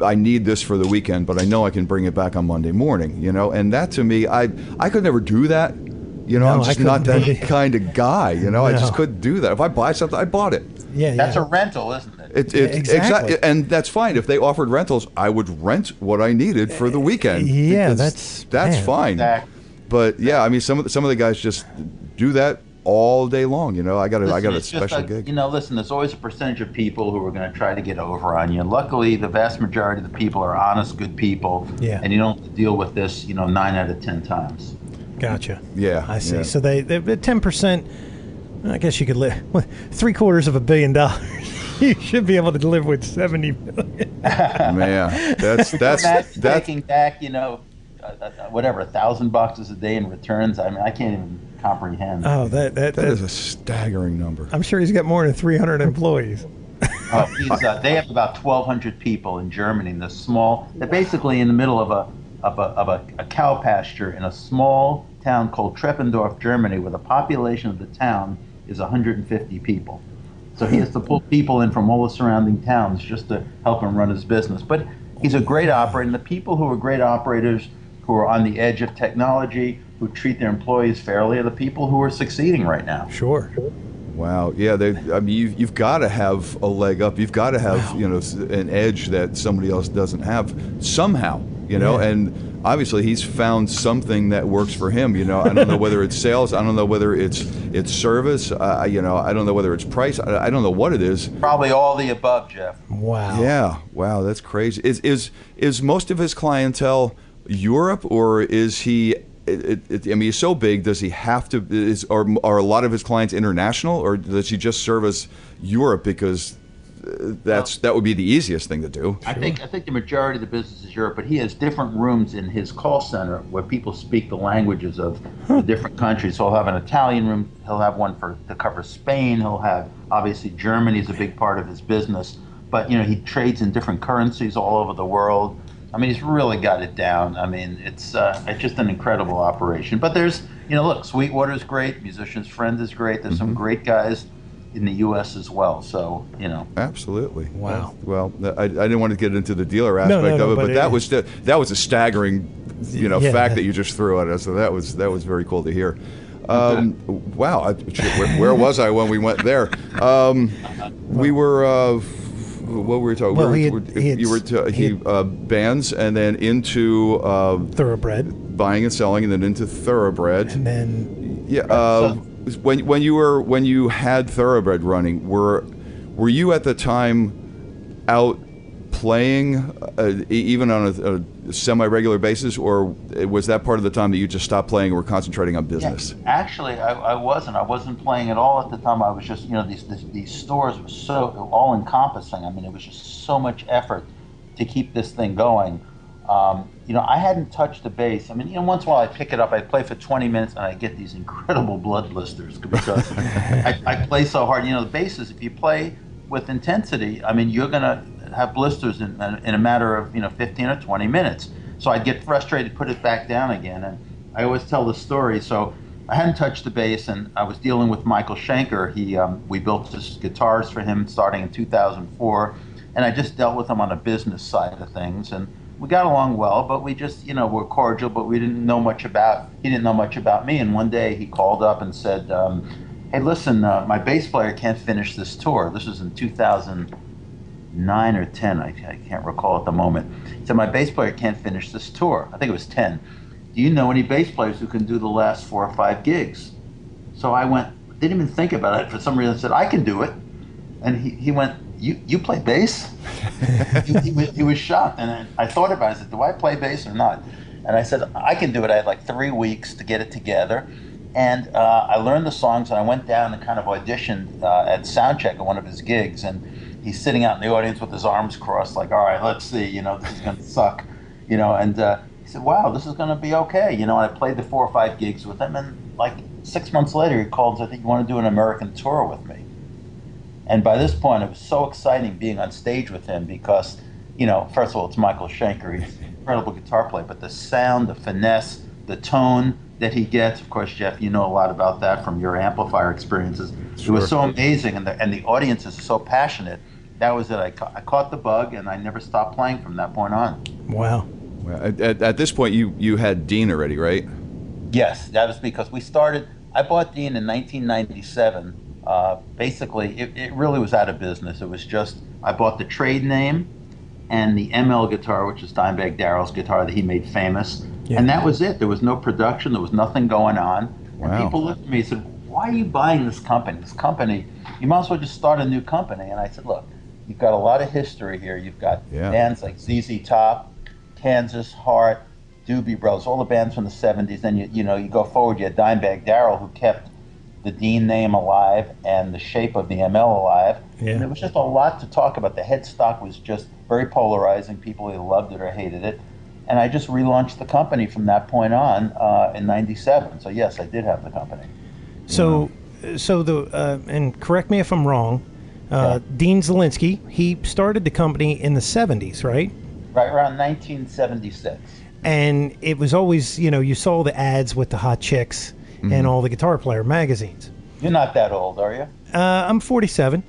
I need this for the weekend, but I know I can bring it back on Monday morning, and that to me, I could never do that. I'm just not that kind of guy, I just couldn't do that. If I buy something, I bought it. Yeah, that's a rental, isn't it? Exactly. And that's fine. If they offered rentals, I would rent what I needed for the weekend. Yeah, that's fine. Exactly. But yeah, some of the guys just do that all day long. I got a special gig. Listen, there's always a percentage of people who are going to try to get over on you. Luckily, the vast majority of the people are honest, good people. Yeah. And you don't have to deal with this, 9 out of 10 times. Gotcha. Yeah. I see. Yeah. So they 10%. I guess you could live with $750 million. You should be able to live with $70 million. Man, that's taking back, whatever, 1,000 boxes a day in returns. I mean, I can't even comprehend. Oh, that is a staggering number. I'm sure he's got more than 300 employees. They have about 1,200 people in Germany. They're basically in the middle of a cow pasture in a small town called Treppendorf, Germany, where the population of the town is 150 people. So he has to pull people in from all the surrounding towns just to help him run his business. But he's a great operator, and the people who are great operators, who are on the edge of technology, who treat their employees fairly, are the people who are succeeding right now. Sure. Wow. Yeah. You've got to have a leg up. You've got to have an edge that somebody else doesn't have somehow. And obviously he's found something that works for him. I don't know whether it's sales. I don't know whether it's service. I don't know whether it's price. I don't know what it is. Probably all the above, Jeff. Wow. Yeah. Wow. That's crazy. Is most of his clientele Europe, or is he? He's so big. Does he have to? Are a lot of his clients international, or does he just service Europe because that would be the easiest thing to do? I think the majority of the business is Europe, but he has different rooms in his call center where people speak the languages of the different countries. So he'll have an Italian room. He'll have one to cover Spain. He'll have, obviously, Germany is a big part of his business. But he trades in different currencies all over the world. I mean, he's really got it down. I mean, it's just an incredible operation. But there's, look, Sweetwater's great. Musician's Friend is great. There's some great guys in the U.S. as well. So, Absolutely. Wow. Well, I didn't want to get into the dealer aspect of it, but that was a staggering, fact that you just threw at us. So that was very cool to hear. Wow. Where was I when we went there? We were. What were we talking? Well, bands, and then into Thoroughbred, buying and selling, and then into Thoroughbred, and then when you had Thoroughbred running, were you at the time out playing even on a semi-regular basis, or was that part of the time that you just stopped playing and were concentrating on business? Yeah, actually, I wasn't playing at all at the time. I was just, these stores were so all-encompassing. I mean, it was just so much effort to keep this thing going. I hadn't touched the bass. I mean, once in a while I pick it up, I play for 20 minutes, and I get these incredible blood blisters because I play so hard. The bass is, if you play with intensity, I mean, you're going to have blisters in a matter of 15 or 20 minutes. So I'd get frustrated, put it back down again, and I always tell the story. So I hadn't touched the bass, and I was dealing with Michael Schenker. We built this guitars for him starting in 2004, and I just dealt with him on a business side of things, and we got along well, but we just were cordial, but he didn't know much about me. And one day he called up and said, hey, listen, my bass player can't finish this tour. This was in 2009 or 10, I can't recall at the moment. He said, my bass player can't finish this tour. I think it was 10. Do you know any bass players who can do the last 4 or 5 gigs? So I didn't even think about it. For some reason I said, I can do it. And he went, you play bass? he was shocked. And I thought about it. I said, do I play bass or not? And I said, I can do it. I had like 3 weeks to get it together. And I learned the songs, and I went down and kind of auditioned at Soundcheck at one of his gigs. And he's sitting out in the audience with his arms crossed, like, all right, let's see, this is going to suck. And he said, wow, this is going to be okay. And I played the 4 or 5 gigs with him. And like 6 months later, he called and said, I think you want to do an American tour with me. And by this point, it was so exciting being on stage with him because, first of all, it's Michael Schenker. He's an incredible guitar player, but the sound, the finesse, the tone that he gets, of course, Jeff, you know a lot about that from your amplifier experiences. Sure. It was so amazing, and the audience is so passionate. That was it. I caught the bug, and I never stopped playing from that point on. Wow. At this point, you had Dean already, right? Yes, that was because I bought Dean in 1997. Basically, it really was out of business. It was just, I bought the trade name and the ML guitar, which is Dimebag Darrell's guitar that he made famous. Yeah. And that was it. There was no production. There was nothing going on. Wow. And people looked at me and said, why are you buying this company? This company, you might as well just start a new company. And I said, look, you've got a lot of history here. You've got bands like ZZ Top, Kansas, Heart, Doobie Brothers, all the bands from the 70s. Then you go forward, you had Dimebag Darrell, who kept the Dean name alive and the shape of the ML alive. Yeah. And there was just a lot to talk about. The headstock was just very polarizing. People either loved it or hated it. And I just relaunched the company from that point on in 97. So yes, I did have the company. So and correct me if I'm wrong, Dean Zielinski, he started the company in the 70s, right? Right around 1976. And it was always, you saw the ads with the hot chicks and all the Guitar Player magazines. You're not that old, are you? I'm 47.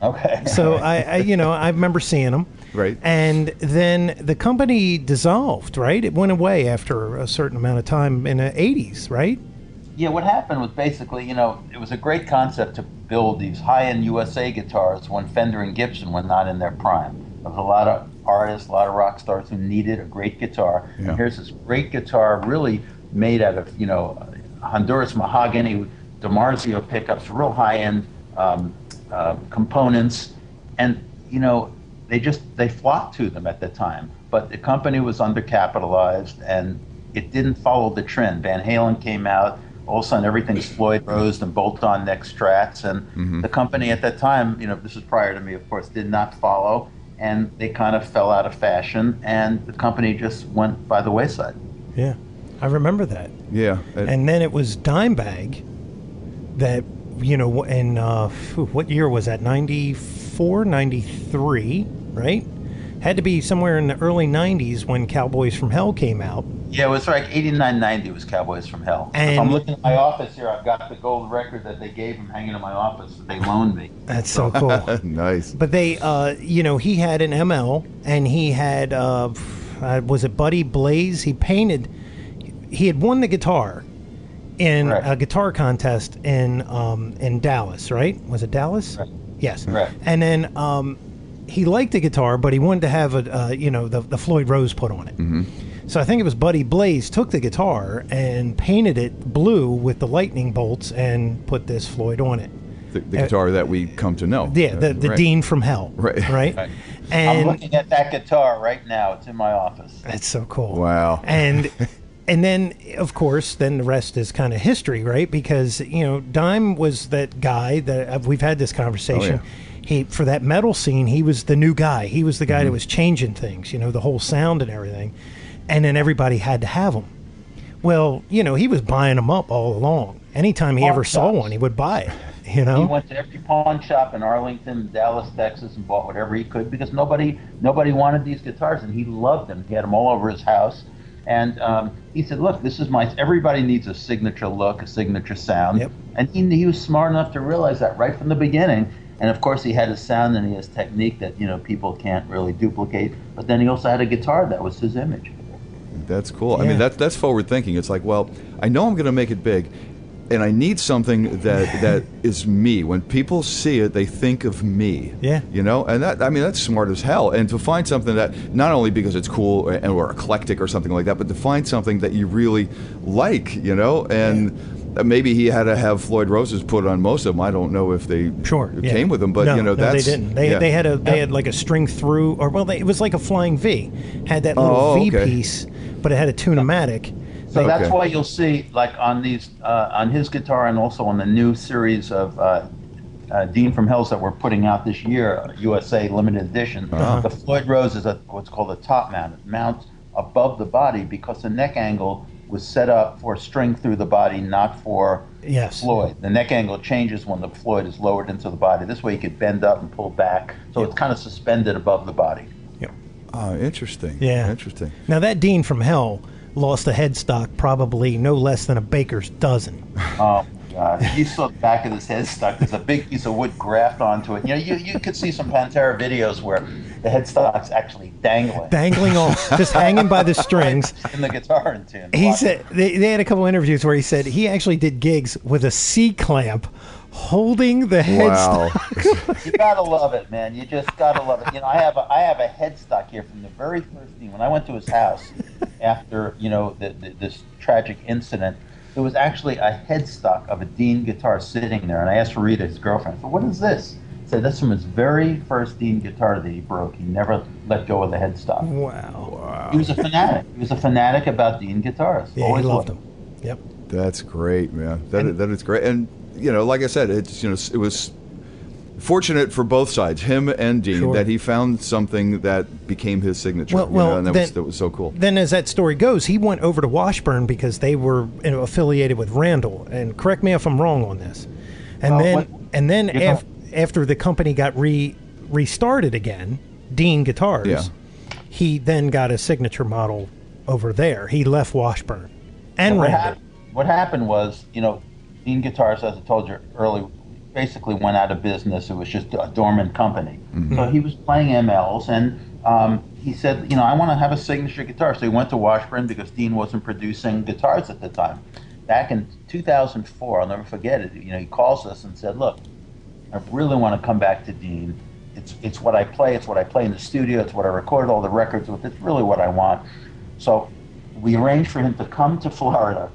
Okay. So I remember seeing them. Right. And then the company dissolved, right? It went away after a certain amount of time in the 80s, right? Yeah, what happened was basically, it was a great concept to build these high-end USA guitars when Fender and Gibson were not in their prime. There was a lot of artists, a lot of rock stars who needed a great guitar. Yeah. And here's this great guitar really made out of, Honduras mahogany, DiMarzio pickups, real high-end components. And, they flocked to them at the time. But the company was undercapitalized, and it didn't follow the trend. Van Halen came out. All of a sudden, everything's Floyd Rose and bolt-on neck Strats. And the company at that time, this was prior to me, of course, did not follow. And they kind of fell out of fashion, and the company just went by the wayside. Yeah, I remember that. Yeah. And then it was Dimebag that, in what year was that? 94, 93, right? Had to be somewhere in the early 90s when Cowboys from Hell came out. Yeah, it was like 89, 90 was Cowboys from Hell. And if I'm looking at my office here, I've got the gold record that they gave him hanging in my office that they loaned me. That's so cool. Nice. But they, he had an ML, and he had, was it Buddy Blaze? He had won the guitar in a guitar contest in Dallas, right? Was it Dallas? Right. Yes. Right. And then he liked the guitar, but he wanted to have the Floyd Rose put on it. Mm-hmm. So I think it was Buddy Blaze took the guitar and painted it blue with the lightning bolts and put this Floyd on it. The guitar that we come to know. Yeah, the right. Dean from Hell. Right. Right. I'm looking at that guitar right now. It's in my office. That's so cool. Wow. And then, of course, then the rest is kind of history, right? Because, you know, Dime was that guy that we've had this conversation. Oh, yeah. He, for that metal scene, he was the new guy. He was the guy that was changing things, you know, the whole sound and everything. And then everybody had to have him. Well, you know, he was buying them up all along. Anytime he ever saw one, he would buy it. You know, he went to every pawn shop in Arlington, Dallas, Texas, and bought whatever he could because nobody wanted these guitars, and he loved them. He had them all over his house, and he said, "Look, this is my. Everybody needs a signature look, a signature sound." Yep. And he was smart enough to realize that right from the beginning. And of course, he had his sound and he has technique that people can't really duplicate. But then he also had a guitar that was his image. That's cool. Yeah. I mean, that's forward thinking. It's like, well, I know I'm going to make it big, and I need something that is me. When people see it, they think of me. Yeah. You know, and that's smart as hell. And to find something that not only because it's cool or eclectic or something like that, but to find something that you really like, you know, and. Yeah. Maybe he had to have Floyd Roses put on most of them. I don't know if they came with them, but no, that's they didn't. They had like a string through, or it was like a flying V. Had that little V piece, but it had a Tune-o-matic. So that's why you'll see, like on these, on his guitar, and also on the new series of Dean from Hells that we're putting out this year, USA limited edition. The Floyd Rose is what's called a top mount. It mounts above the body because the neck angle was set up for string through the body, not for Floyd. The neck angle changes when the Floyd is lowered into the body. This way you could bend up and pull back, so it's kind of suspended above the body. Yep. Oh, interesting. Yeah. Interesting. Now that Dean from Hell lost a headstock probably no less than a baker's dozen. Oh, my God. You saw the back of his headstock. There's a big piece of wood graft onto it. You know, you could see some Pantera videos where the headstock's actually dangling off, just hanging by the strings. In the guitar in tune. He said they had a couple interviews where he said he actually did gigs with a C-clamp holding the headstock. Wow. You gotta love it, man. You just gotta love it. You know, I have a headstock here from the very first Dean. When I went to his house after, this tragic incident, there was actually a headstock of a Dean guitar sitting there, and I asked Rita, his girlfriend, "What is this?" Said that's from his very first Dean guitar that he broke. He never let go of the headstock. Wow. He was a fanatic. He was a fanatic about Dean guitars. Yeah, he loved them. Yep. That's great, man. That is great. And like I said, it was fortunate for both sides, him and Dean, that he found something that became his signature. And that was so cool. Then, as that story goes, he went over to Washburn because they were affiliated with Randall. And correct me if I'm wrong on this. And then after the company got restarted again, Dean Guitars, he then got a signature model over there. He left Washburn and Randall. What happened was, Dean Guitars, as I told you earlier, basically went out of business. It was just a dormant company. Mm-hmm. So he was playing MLs, and he said, I want to have a signature guitar. So he went to Washburn because Dean wasn't producing guitars at the time. Back in 2004, I'll never forget it, he calls us and said, "Look, I really want to come back to Dean. It's what I play. It's what I play in the studio. It's what I recorded all the records with. It's really what I want." So we arranged for him to come to Florida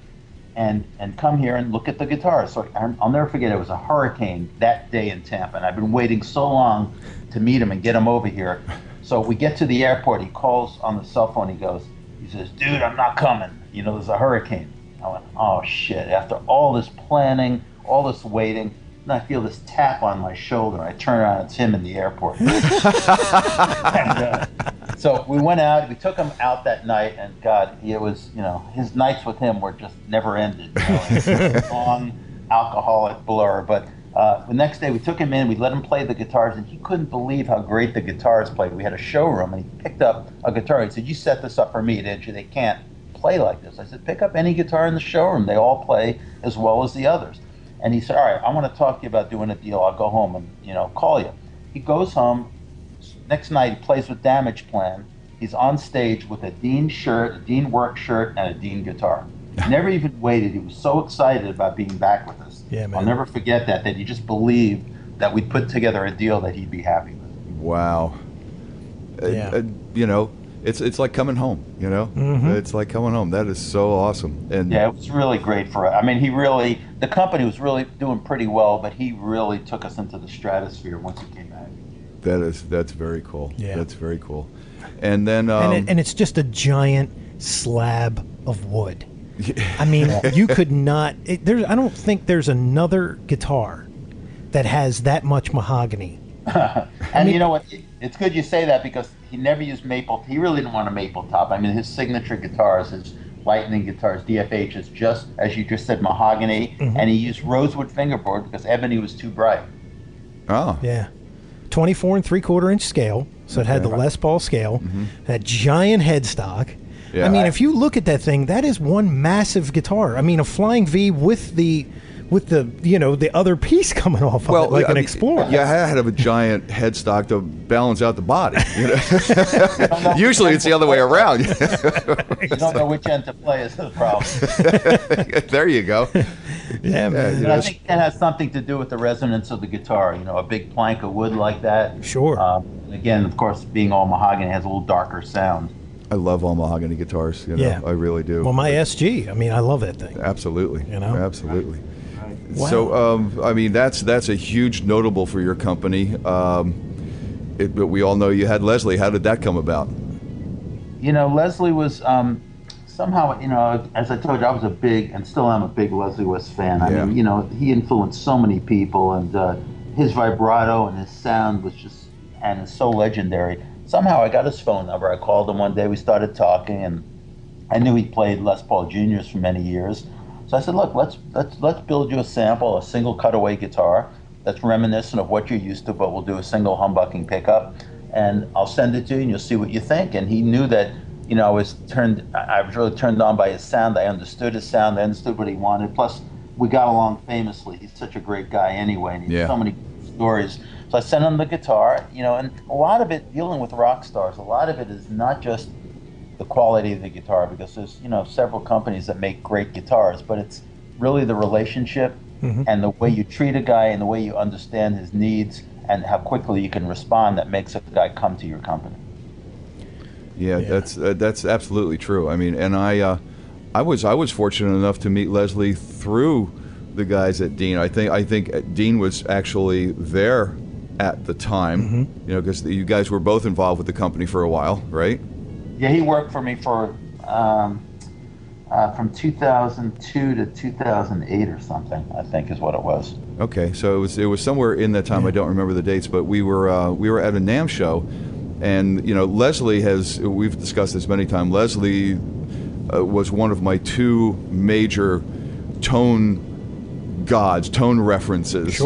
and come here and look at the guitars. So I'll never forget, it was a hurricane that day in Tampa, and I've been waiting so long to meet him and get him over here. So we get to the airport. He calls on the cell phone. He says, "Dude, I'm not coming. There's a hurricane." I went, "Oh, shit." After all this planning, all this waiting, and I feel this tap on my shoulder. I turn around, it's him in the airport. So we went out, we took him out that night, and God, it was, his nights with him were just never ended. It's a long alcoholic blur. But the next day we took him in, we let him play the guitars, and he couldn't believe how great the guitars played. We had a showroom, and he picked up a guitar. He said, "You set this up for me, didn't you? They can't play like this." I said, "Pick up any guitar in the showroom. They all play as well as the others." And he said, "All right, I want to talk to you about doing a deal. I'll go home and, call you." He goes home. Next night, he plays with Damage Plan. He's on stage with a Dean shirt, a Dean work shirt, and a Dean guitar. He never even waited. He was so excited about being back with us. Yeah, man. I'll never forget that he just believed that we'd put together a deal that he'd be happy with. Wow. Yeah. it's like coming home, you know. It's like coming home. That is so awesome. And yeah, it was really great for us. I mean, the company was really doing pretty well, but he really took us into the stratosphere once he came back. that's very cool. Yeah. That's very cool. And then and it's just a giant slab of wood. I mean, you could not. I don't think there's another guitar that has that much mahogany. And you know what? It's good you say that because he never used maple. He really didn't want a maple top. I mean, his signature guitars, his Lightning guitars, DFH, is just, as you just said, mahogany. And he used rosewood fingerboard because ebony was too bright. Oh. Yeah. 24 and 3/4 inch scale. So it had the Les Paul scale, that giant headstock. Yeah. I mean, if you look at that thing, that is one massive guitar. I mean, a Flying V with the the other piece coming off of it, like an Explorer. Yeah, I had a giant headstock to balance out the body. You know? Usually it's the other way around. You don't know which end to play is the problem. There you go. Yeah, man. But I think that has something to do with the resonance of the guitar. You know, a big plank of wood like that. Sure. Again, of course, being all mahogany has a little darker sound. I love all mahogany guitars. You know, Yeah. I really do. Well, my SG, I mean, I love that thing. Absolutely. You know? Absolutely. Wow. So, I mean, that's a huge notable for your company. But we all know you had Leslie. How did that come about? You know, Leslie was somehow, you know, as I told you, I was a big, and still am a big Leslie West fan. I mean, you know, he influenced so many people, and his vibrato and his sound was just, and is so legendary. Somehow I got his phone number. I called him one day. We started talking, and I knew he played Les Paul Juniors for many years. So I said, look, let's build you a sample, a single cutaway guitar that's reminiscent of what you're used to, but we'll do a single humbucking pickup, and I'll send it to you, and you'll see what you think. And he knew that, you know, I was really turned on by his sound. I understood his sound. I understood what he wanted. Plus, we got along famously. He's such a great guy anyway, and he has so many stories. So I sent him the guitar, you know, and a lot of it, dealing with rock stars, a lot of it is not just the quality of the guitar, because there's, you know, several companies that make great guitars, but it's really the relationship and the way you treat a guy and the way you understand his needs and how quickly you can respond that makes a guy come to your company. Yeah. That's absolutely true. I mean, and I was fortunate enough to meet Leslie through the guys at Dean. I think Dean was actually there at the time, you know, because you guys were both involved with the company for a while, right? Yeah, he worked for me for from 2002 to 2008 or something, I think is what it was. Okay, so it was somewhere in that time. I don't remember the dates, but we were at a NAMM show, and you know, Leslie we've discussed this many times. Leslie was one of my two major tone references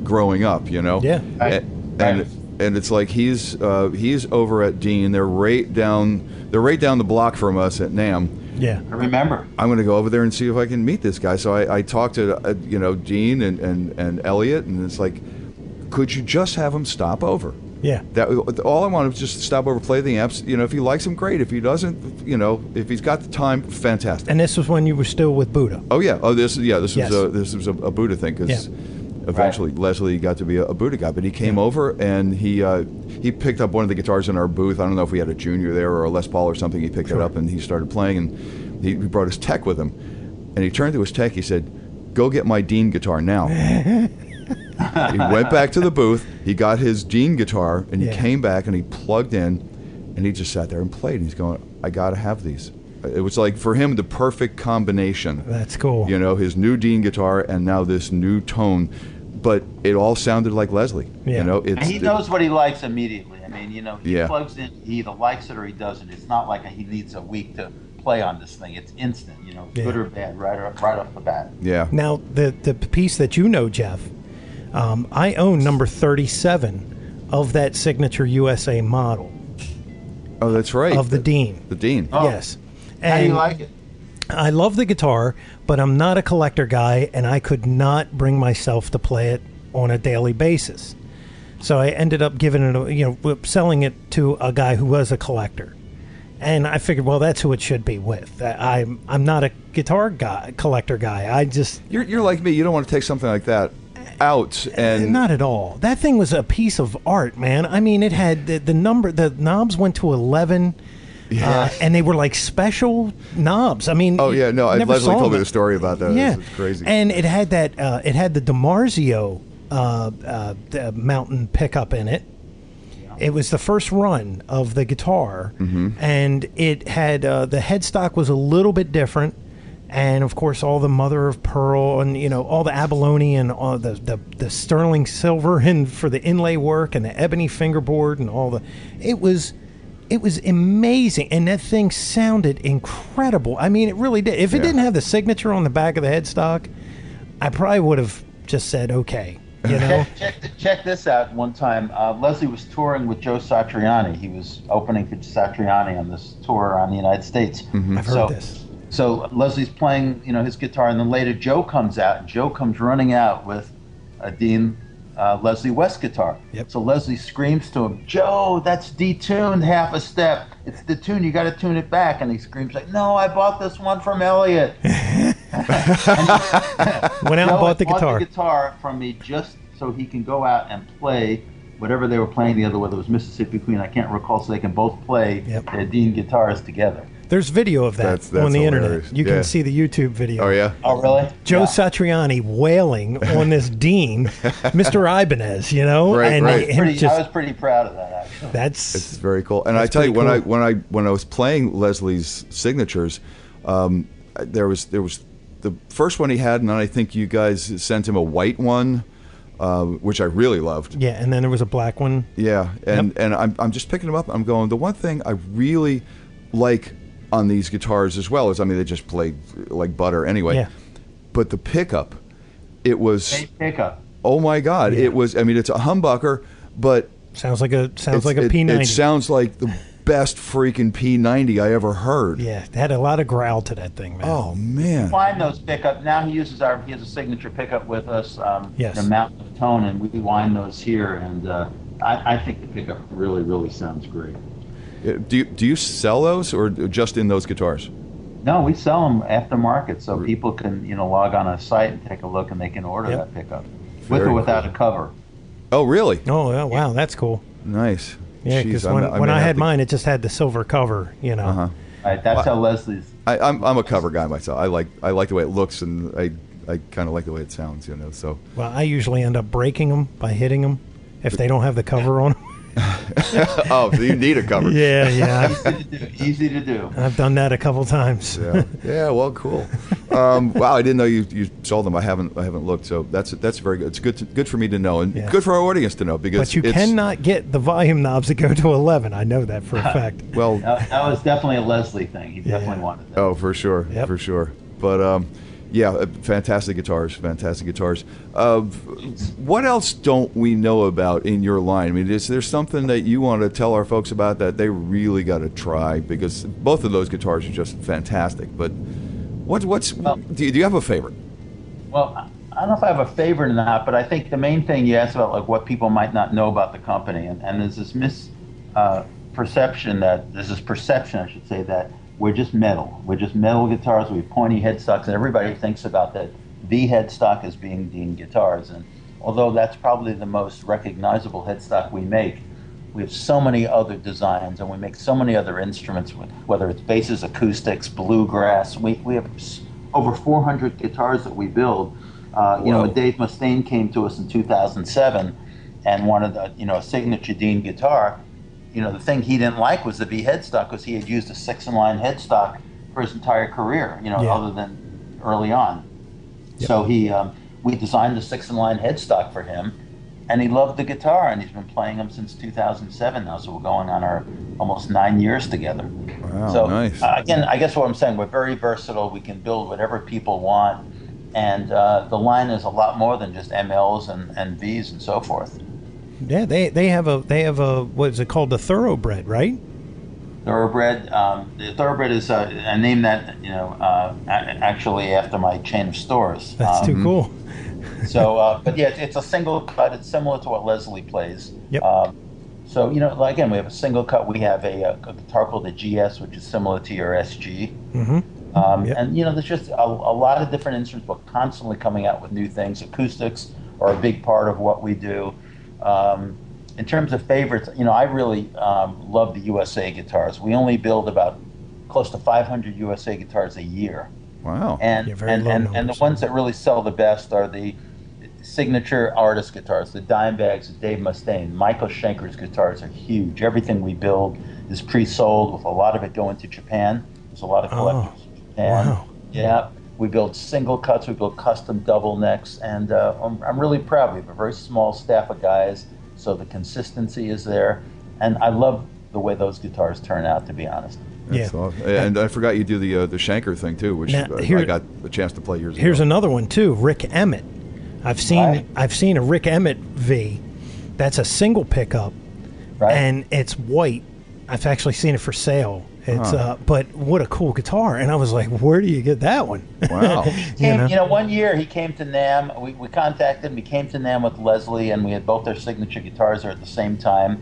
growing up, you know. Yeah. And it's like he's over at Dean. They're right down the block from us at NAMM. Yeah. I remember. I'm going to go over there and see if I can meet this guy. So I talked to you know, Dean and Elliott, and it's like, could you just have him stop over? Yeah. That all I want is just to stop over, play the amps. You know, if he likes them, great. If he doesn't, you know, if he's got the time, fantastic. And this was when you were still with Buddha. Oh yeah. Oh this was a Buddha thing, because eventually Leslie got to be a Buddha guy. But he came over and he picked up one of the guitars in our booth. I don't know if we had a Junior there or a Les Paul or something. He picked it up and he started playing, and he brought his tech with him. And he turned to his tech. He said, "Go get my Dean guitar now." He went back to the booth. He got his Dean guitar, and he came back and he plugged in, and he just sat there and played. And he's going, "I got to have these." It was like, for him, the perfect combination. That's cool. You know, his new Dean guitar and now this new tone, but it all sounded like Leslie. Yeah. You know, And he knows what he likes immediately. I mean, you know, he plugs in, he either likes it or he doesn't. It's not like he needs a week to play on this thing. It's instant, you know, good or bad, right off the bat. Yeah. Now, the piece that you know, Jeff, I own number 37 of that Signature USA model. Oh, that's right. Of the Dean. The Dean. Oh. Yes. And How do you like it? I love the guitar, but I'm not a collector guy, and I could not bring myself to play it on a daily basis. So I ended up giving it, selling it to a guy who was a collector. And I figured, well, that's who it should be with. I'm not a guitar collector guy. I just... You're like me. You don't want to take something like that out. And not at all. That thing was a piece of art, man. I mean, it had the knobs went to 11. and they were like special knobs. I mean, oh yeah, no, never Leslie saw told me them. the story about that. Yeah, It's crazy. And it had that. It had the DiMarzio the mountain pickup in it. It was the first run of the guitar, and it had the headstock was a little bit different, and of course all the mother of pearl and all the abalone and all the sterling silver and for the inlay work and the ebony fingerboard and all the it was amazing, and that thing sounded incredible. I mean, it really did. If it didn't have the signature on the back of the headstock, I probably would have just said okay. Check this out. One time, Leslie was touring with Joe Satriani. He was opening for Satriani on this tour around the United States. I've heard this. So Leslie's playing, his guitar, and then later Joe comes out, and Joe comes running out with a Dean Leslie West guitar. Yep. So Leslie screams to him, "Joe, that's detuned half a step. It's detuned. You got to tune it back." And he screams like, "No, I bought this one from Elliott." Went out and bought the guitar. The guitar from me just so he can go out and play whatever they were playing together, whether it was Mississippi Queen, I can't recall, so they can both play their Dean guitars together. There's video of that That's on the hilarious. internet. You can see the YouTube video. Oh yeah. Oh really? Joe Satriani wailing on this Dean, Mr. Ibanez, Right, and right. him I just was pretty proud of that, actually. It's very cool. And I tell you, pretty when I was playing Leslie's signatures, there was the first one he had, and then I think you guys sent him a white one, which I really loved. Yeah, and then there was a black one. Yeah, and I'm just picking them up. I'm going. The one thing I really like on these guitars as well is, I mean, they just play like butter anyway. Yeah. But the pickup, it was. Hey, pickup. Oh my God! Yeah. It was. I mean, it's a humbucker, but sounds like a P90. It sounds like the best freaking P90 I ever heard. Yeah, it had a lot of growl to that thing, man. Oh man! Wind those pickup. Now he has a signature pickup with us. Yes. The Mountain of Tone, and we wind those here, and I think the pickup really, really sounds great. Do you sell those or just in those guitars? No, we sell them aftermarket, so people can log on a site and take a look, and they can order that pickup with or without a cover. Oh really? Oh yeah, wow, that's cool. Nice. Yeah, because when I had mine, it just had the silver cover. Uh-huh. Right, that's how Leslie's. I'm a cover guy myself. I like the way it looks, and I kind of like the way it sounds. So. Well, I usually end up breaking them by hitting them if they don't have the cover on them. Oh, so you need a cover. Yeah. Easy to do. I've done that a couple times. Yeah. Well, cool. Wow, I didn't know you sold them. I haven't looked. So that's very good. It's good for me to know, and good for our audience to know, because but you cannot get the volume knobs that go to 11. I know that for a fact. Well, that was definitely a Leslie thing. He definitely wanted that. Oh, for sure, for sure. But yeah, fantastic guitars. What else don't we know about in your line? I mean, is there something that you want to tell our folks about that they really got to try? Because both of those guitars are just fantastic. But do you have a favorite? Well, I don't know if I have a favorite or not, but I think the main thing you asked about, like what people might not know about the company, and there's this perception, I should say, that we're just metal. We're just metal guitars. We have pointy headstocks, and everybody thinks about that V headstock as being Dean guitars. And although that's probably the most recognizable headstock we make, we have so many other designs, and we make so many other instruments, whether it's basses, acoustics, bluegrass. We have over 400 guitars that we build. Dave Mustaine came to us in 2007 and wanted a signature Dean guitar. The thing he didn't like was the V headstock, because he had used a 6-in-line headstock for his entire career, other than early on. Yep. So we designed the 6-in-line headstock for him, and he loved the guitar, and he's been playing them since 2007 now, so we're going on our almost 9 years together. Wow, so, nice. Again, I guess what I'm saying, we're very versatile. We can build whatever people want, and the line is a lot more than just MLs and Vs and so forth. Yeah, they have a what is it called, the Thoroughbred, right? Thoroughbred. The Thoroughbred is a name that actually after my chain of stores. That's too cool. But yeah, it's a single cut. It's similar to what Leslie plays. Yep. So again, we have a single cut. We have a guitar called the GS, which is similar to your SG. Mm-hmm. And there's just a lot of different instruments. We're constantly coming out with new things. Acoustics are a big part of what we do. in terms of favorites, I really love the USA guitars. We only build about close to 500 USA guitars a year. Wow. And the ones that really sell the best are the signature artist guitars, the Dimebags, the Dave Mustaine. Michael Schenker's guitars are huge. Everything we build is pre-sold, with a lot of it going to Japan. There's a lot of collectors in Japan. Wow. Yeah. We build single cuts, we build custom double necks, and I'm really proud. We have a very small staff of guys, so the consistency is there. And I love the way those guitars turn out, to be honest. That's awesome. And I forgot you do the Schenker thing too, which I got a chance to play years ago. Here's another one too, Rick Emmett. I've seen a Rick Emmett V. That's a single pickup, and it's white. I've actually seen it for sale. It's but what a cool guitar! And I was like, where do you get that one? Wow. One year he came to NAMM. We contacted him. He came to NAMM with Leslie, and we had both their signature guitars there at the same time.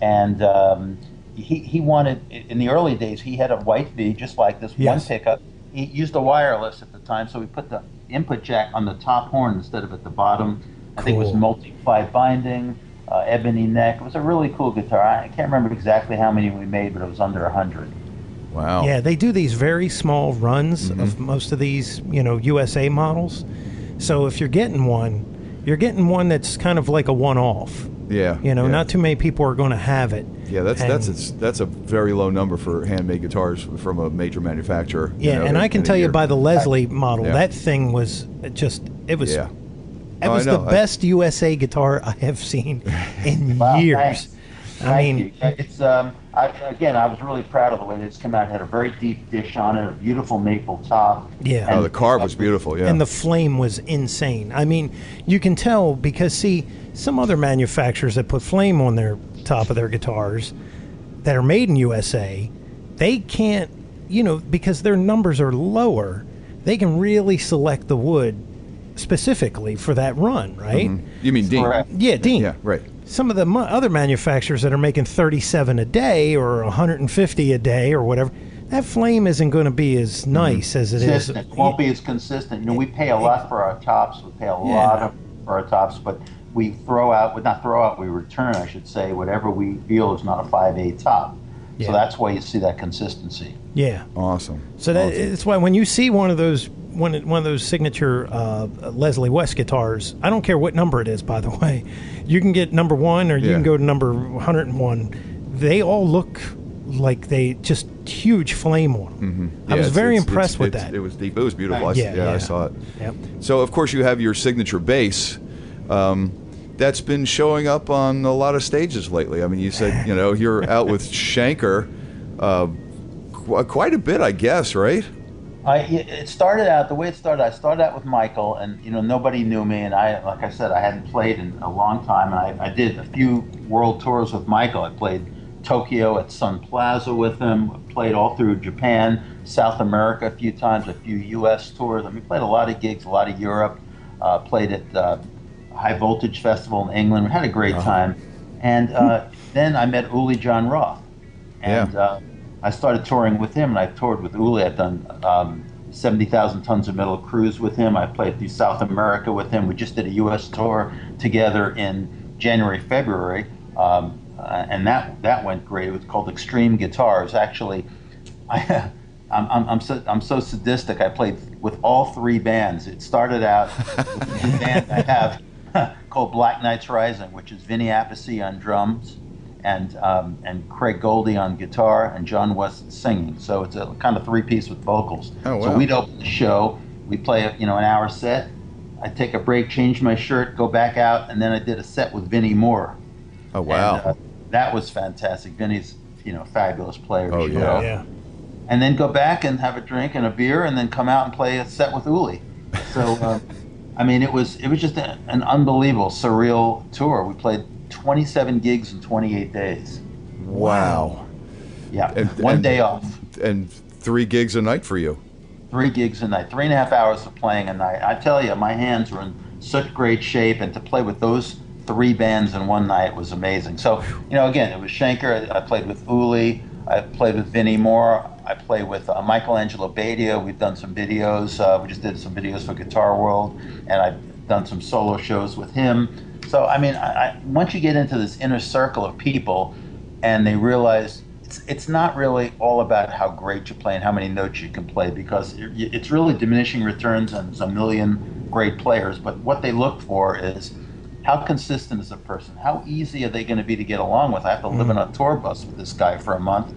And he wanted, in the early days, he had a white V just like this, one pickup. He used a wireless at the time, so we put the input jack on the top horn instead of at the bottom. I think it was multi-ply binding, ebony neck. It was a really cool guitar. I can't remember exactly how many we made, but it was under 100. Wow. Yeah, they do these very small runs of most of these, USA models. So if you're getting one that's kind of like a one-off. Yeah. Not too many people are going to have it. Yeah, that's a very low number for handmade guitars from a major manufacturer. Yeah, and I can tell you by the Leslie model, that thing was it was the best USA guitar I have seen in years. Thanks. Thank you. It's I was really proud of the way this came out. It had a very deep dish on it, a beautiful maple top. Yeah. And the carve was beautiful, yeah. And the flame was insane. I mean, you can tell because, see, some other manufacturers that put flame on their top of their guitars that are made in USA, they can't, because their numbers are lower, they can really select the wood specifically for that run, right? You mean Dean? Correct. Yeah, Dean. Yeah, right. Some of the other manufacturers that are making 37 a day or 150 a day or whatever, that flame isn't going to be as nice as it is. It won't be as consistent. We pay a lot for our tops. We pay a lot for our tops, but we we return, I should say, whatever we feel is not a 5/8 top. Yeah. So that's why you see that consistency. Yeah. Awesome. So it's why when you see one of those signature Leslie West guitars, I don't care what number it is, by the way, you can get number 1 or you can go to number 101. They all look like they just huge flame on them. I was very impressed with that. It was deep. It was beautiful. I saw it. Yep. So of course you have your signature bass. That's been showing up on a lot of stages lately. I mean, you said you're out with Schenker quite a bit, I guess, right? It started out the way it started. I started out with Michael, and nobody knew me, and like I said, I hadn't played in a long time, and I did a few world tours with Michael. I played Tokyo at Sun Plaza with him. Played all through Japan, South America a few times, a few U.S. tours. I mean, played a lot of gigs, a lot of Europe. Played at High Voltage Festival in England. We had a great time, and then I met Uli John Roth, and I started touring with him, and I toured with Uli. I've done 70,000 Tons of Metal cruise with him. I played through South America with him. We just did a U.S. tour together in January, February, and that went great. It was called Extreme Guitars. Actually, I'm so sadistic. I played with all 3 bands. It started out with a band I have called Black Knights Rising, which is Vinny Appice on drums, and Craig Goldie on guitar, and John West singing. So it's a kind of 3-piece with vocals. Oh, wow. So we'd open the show, we play an hour set, I'd take a break, change my shirt, go back out, and then I did a set with Vinnie Moore. Oh, wow. And, that was fantastic. Vinny's a fabulous player. Oh, yeah. And then go back and have a drink and a beer, and then come out and play a set with Uli. So, I mean, it was just an unbelievable, surreal tour. We played 27 gigs in 28 days. Wow. Yeah, one day off. And 3 gigs a night for you. 3 gigs a night, 3.5 hours of playing a night. I tell you, my hands were in such great shape, and to play with those 3 bands in one night was amazing. So, again, it was Schenker. I played with Uli. I played with Vinnie Moore. I play with Michelangelo Badia. We've done some videos. We just did some videos for Guitar World, and I've done some solo shows with him. So, I mean, once you get into this inner circle of people and they realize it's not really all about how great you play and how many notes you can play, because it's really diminishing returns and there's a million great players. But what they look for is, how consistent is a person? How easy are they going to be to get along with? I have to live in a tour bus with this guy for a month.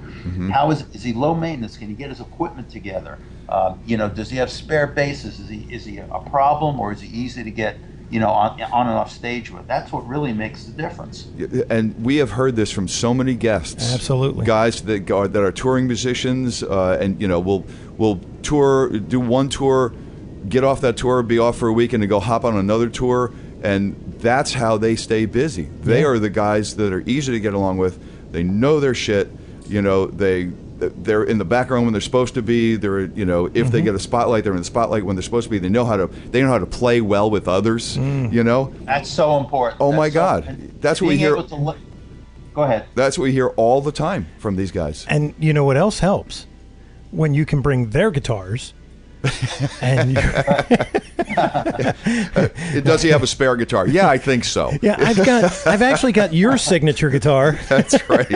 How is he low maintenance? Can he get his equipment together? Does he have spare basses? Is he a problem, or is he easy to get on and off stage with? That's what really makes the difference. And we have heard this from so many guests. Absolutely. Guys that are touring musicians, and will tour, do one tour, get off that tour, be off for a week, and then go hop on another tour, and that's how they stay busy. They are the guys that are easy to get along with. They know their shit. They're in the background when they're supposed to be. They're if they get a spotlight, they're in the spotlight when they're supposed to be. They know how to play well with others. That's so important. Oh my God, that's what we hear. Go ahead. That's what we hear all the time from these guys. And you know what else helps? When you can bring their guitars. And does he have a spare guitar? Yeah, I think so. Yeah, I've actually got your signature guitar. That's right.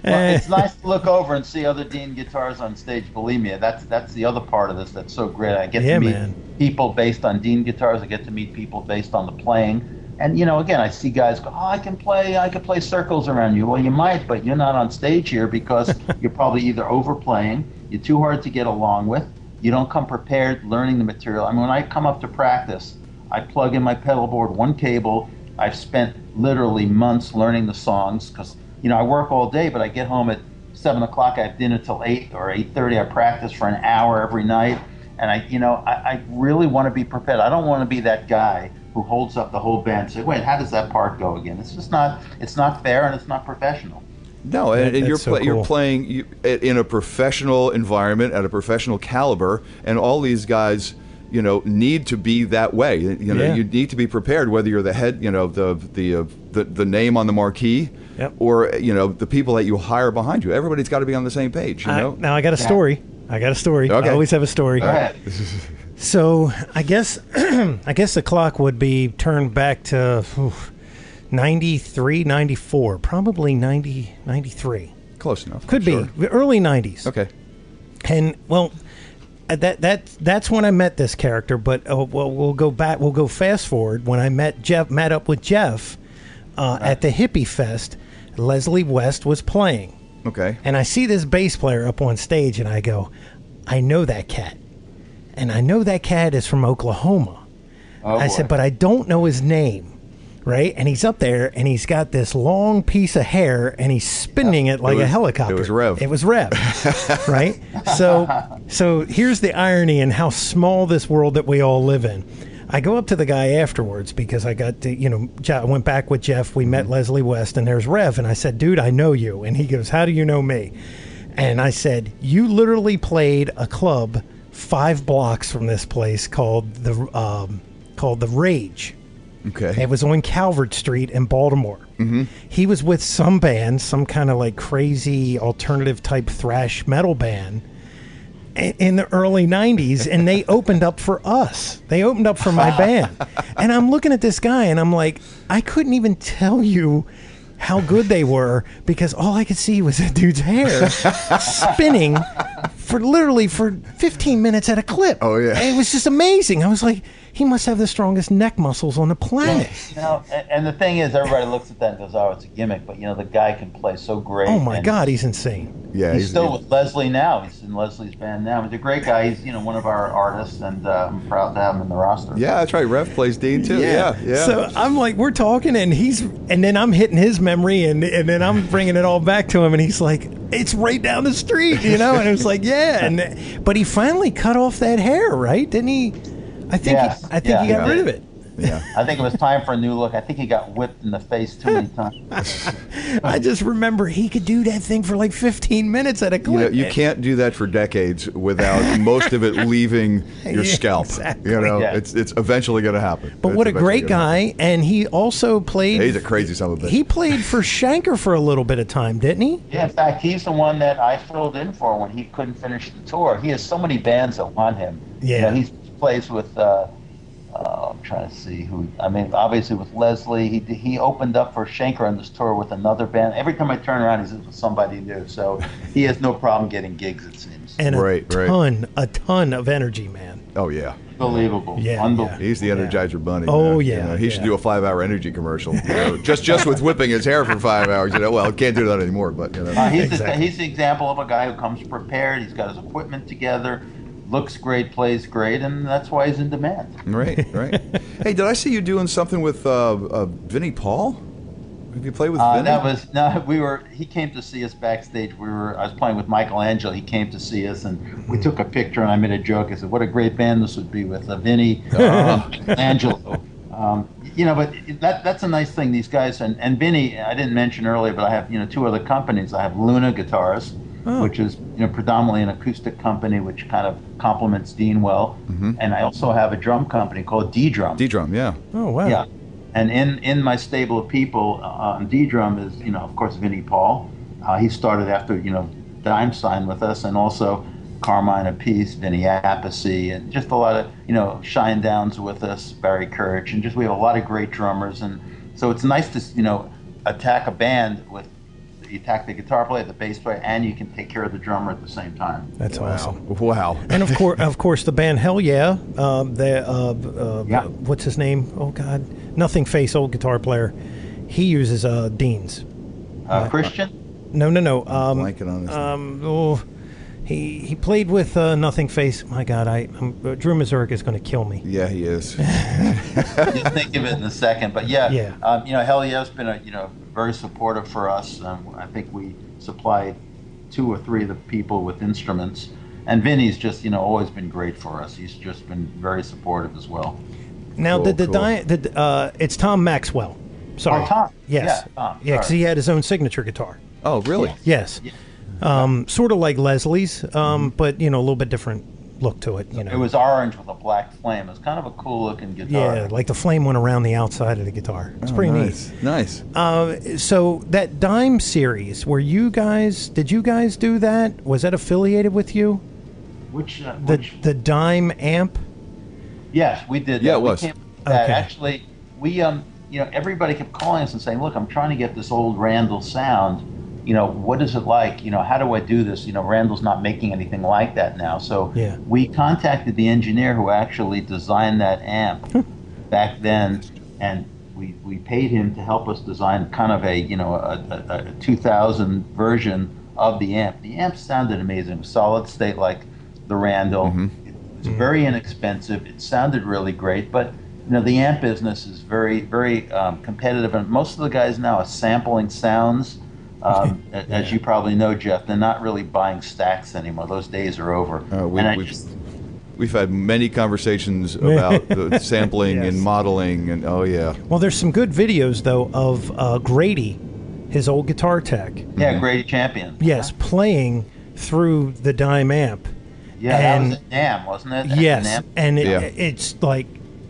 Well, it's nice to look over and see other Dean guitars on stage. Believe me, that's the other part of this that's so great. I get to meet people based on Dean guitars. I get to meet people based on the playing. And again, I see guys go, I can play circles around you. Well, you might, but you're not on stage here because you're probably either overplaying, you're too hard to get along with, you don't come prepared learning the material. I mean, when I come up to practice, I plug in my pedal board, one cable. I've spent literally months learning the songs because, I work all day, but I get home at 7 o'clock. I have dinner till 8 or 8:30. I practice for an hour every night. And I really want to be prepared. I don't want to be that guy who holds up the whole band and say, wait, how does that part go again? It's just it's not fair and it's not professional. No, and you're playing in a professional environment at a professional caliber, and all these guys, need to be that way. You need to be prepared, whether you're the head, the name on the marquee, or the people that you hire behind you. Everybody's got to be on the same page. Now I got a story. Okay. I always have a story. Go ahead. So I guess the clock would be turned back to 93, 94, probably 90, 93. Close enough. Could be early 90s. Okay. And that's when I met this character. But we'll go back. We'll go fast forward when I met up with Jeff at the Hippie Fest. Leslie West was playing. Okay. And I see this bass player up on stage, and I go, I know that cat. And I know that cat is from Oklahoma. I said, but I don't know his name. Right? And he's up there, and he's got this long piece of hair, and he's spinning it like a helicopter. It was Rev. It was Rev. Right? So here's the irony in how small this world that we all live in. I go up to the guy afterwards because I got to, I went back with Jeff. We met Leslie West, and there's Rev. And I said, dude, I know you. And he goes, how do you know me? And I said, you literally played a club 5 blocks from this place called the Rage. Okay. It was on Calvert Street in Baltimore. Mm-hmm. He was with some band, some kind of like crazy alternative type thrash metal band in the early 90s, and they opened up for us. They opened up for my band. And I'm looking at this guy, and I'm like, I couldn't even tell you how good they were because all I could see was that dude's hair spinning for 15 minutes at a clip. Oh, yeah. And it was just amazing. I was like, he must have the strongest neck muscles on the planet. And the thing is, everybody looks at that and goes, oh, it's a gimmick. But, the guy can play so great. Oh, my God, he's insane. Yeah, he's still with Leslie now. He's in Leslie's band now. He's a great guy. He's, one of our artists, and I'm proud to have him in the roster. Yeah, that's right. Rev plays Dean, too. Yeah. So I'm like, we're talking, and then I'm hitting his memory, and then I'm bringing it all back to him, and he's like, it's right down the street, And it was like, but he finally cut off that hair, right? Didn't he? I think he got rid of it. Yeah. I think it was time for a new look. I think he got whipped in the face too many times. I just remember he could do that thing for like 15 minutes at a clip. You can't do that for decades without most of it leaving your scalp. Exactly. It's eventually going to happen. But what a great guy. And he also played... He's a crazy son of a bitch. He played for Shanker for a little bit of time, didn't he? Yeah, in fact, he's the one that I filled in for when he couldn't finish the tour. He has so many bands that want him. Yeah. He plays with... I'm trying to see who. I mean, obviously with Leslie, he opened up for Schenker on this tour with another band. Every time I turn around, he's with somebody new. So he has no problem getting gigs, it seems. And a ton of energy, man. Oh yeah. Unbelievable. Yeah, Unbelievable. He's the Energizer Bunny. Oh, man. yeah, You know, he should yeah. do a 5-hour energy commercial. You know, just with whipping his hair for 5 hours. You know, well, can't do that anymore. But you know, He's the example of a guy who comes prepared. He's got his equipment together, looks great, plays great, and that's why he's in demand. Right. Hey, did I see you doing something with Vinnie Paul? Have you played with Vinnie? He came to see us backstage. I was playing with Michelangelo. He came to see us, and we took a picture. And I made a joke. I said, "What a great band this would be with Vinnie, Michelangelo." But that's a nice thing. These guys and Vinnie. I didn't mention earlier, but I have two other companies. I have Luna Guitars, which is predominantly an acoustic company, which kind of complements Dean well. And I also have a drum company called D Drum. D Drum, yeah. Oh wow. Yeah. And in my stable of people, D-Drum is, of course, Vinnie Paul. He started after, Dime signed with us, and also Carmine Apiece, Vinny Appice, and just a lot of, Shine Downs with us, Barry Kirch, and we have a lot of great drummers. And so it's nice to, attack a band with, you attack the guitar player, the bass player, and you can take care of the drummer at the same time. That's awesome. Wow. And of course, the band Hell Yeah, what's his name? Oh God, Nothing Face, old guitar player. He uses Dean's. Christian? No. Blanking on his name. He played with Nothing Face. My God, Drew Mazurek is going to kill me. Yeah, he is. You'll think of it in a second, but Yeah. Hell Yeah's been very supportive for us. I think we supply 2 or 3 of the people with instruments, and Vinny's just always been great for us. He's just been very supportive as well. Now, Cool. it's Tom Maxwell. Sorry. Oh, Tom. Yes. Yeah, Tom. Yeah, because Sorry. he had his own signature guitar. Oh, really? Yes. Sort of like Leslie's, but a little bit different look to it. It was orange with a black flame. It was kind of a cool looking guitar. Yeah, like the flame went around the outside of the guitar. It's pretty nice. neat. Nice. So that Dime series, did you guys do that? Was that affiliated with you? Which the Dime amp? Yes, we did. Yeah, that. it was. We came with that. Okay. Actually, we everybody kept calling us and saying, "Look, I'm trying to get this old Randall sound. What is it like? How do I do this? Randall's not making anything like that now." So we contacted the engineer who actually designed that amp back then, and we paid him to help us design kind of a 2000 version of the amp. The amp sounded amazing, solid state like the Randall. It was very inexpensive. It sounded really great, but the amp business is very, very competitive, and most of the guys now are sampling sounds. As you probably know, Jeff, they're not really buying stacks anymore. Those days are over. We've had many conversations about the sampling and modeling, and Well, there's some good videos though of Grady, his old guitar tech. Yeah, Grady Champion. Yes, playing through the Dime amp. Yeah, that was a NAM, wasn't it? Yes, and it's like,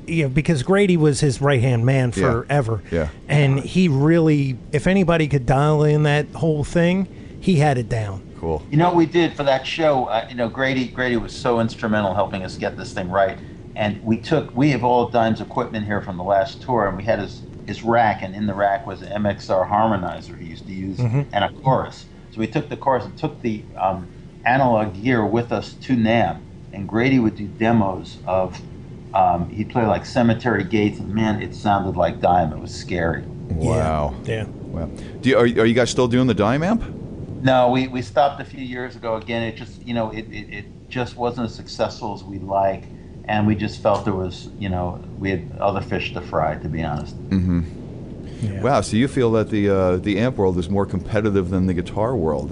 because Grady was his right-hand man forever. Yeah. And he really, if anybody could dial in that whole thing, he had it down. Cool. We did for that show, Grady was so instrumental helping us get this thing right. And we have all Dime's equipment here from the last tour, and we had his rack, and in the rack was an MXR harmonizer he used to use, and a chorus. So we took the chorus and took the analog gear with us to NAMM, and Grady would do demos of, he'd play like Cemetery Gates, and man, it sounded like Dime. It was scary. Wow. Yeah. Wow. Are you guys still doing the Dime amp? No, we stopped a few years ago. Again, it just, it just wasn't as successful as we'd like, and we just felt there was, we had other fish to fry, to be honest. Yeah. Wow. So you feel that the amp world is more competitive than the guitar world?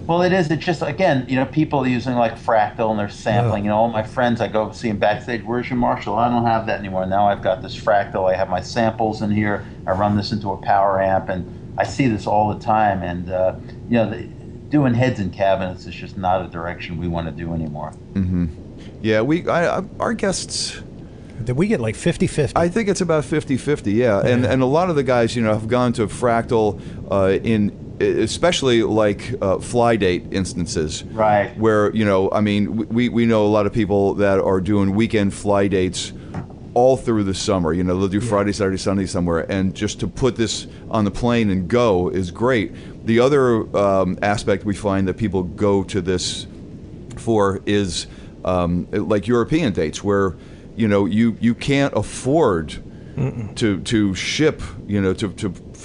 Well, it is. It's just, again, people using like Fractal and they're sampling. All my friends, I go see them backstage. Where's your Marshall? I don't have that anymore. Now I've got this Fractal. I have my samples in here. I run this into a power amp, and I see this all the time. And doing heads and cabinets is just not a direction we want to do anymore. Yeah, our guests. Did we get like 50-50? I think it's about 50-50. Yeah, and a lot of the guys, have gone to Fractal especially like fly date instances, right? Where we know a lot of people that are doing weekend fly dates all through the summer. You know, they'll do Friday, Saturday, Sunday somewhere, and just to put this on the plane and go is great. The other aspect we find that people go to this for is like European dates, where you know you can't afford to ship, you know,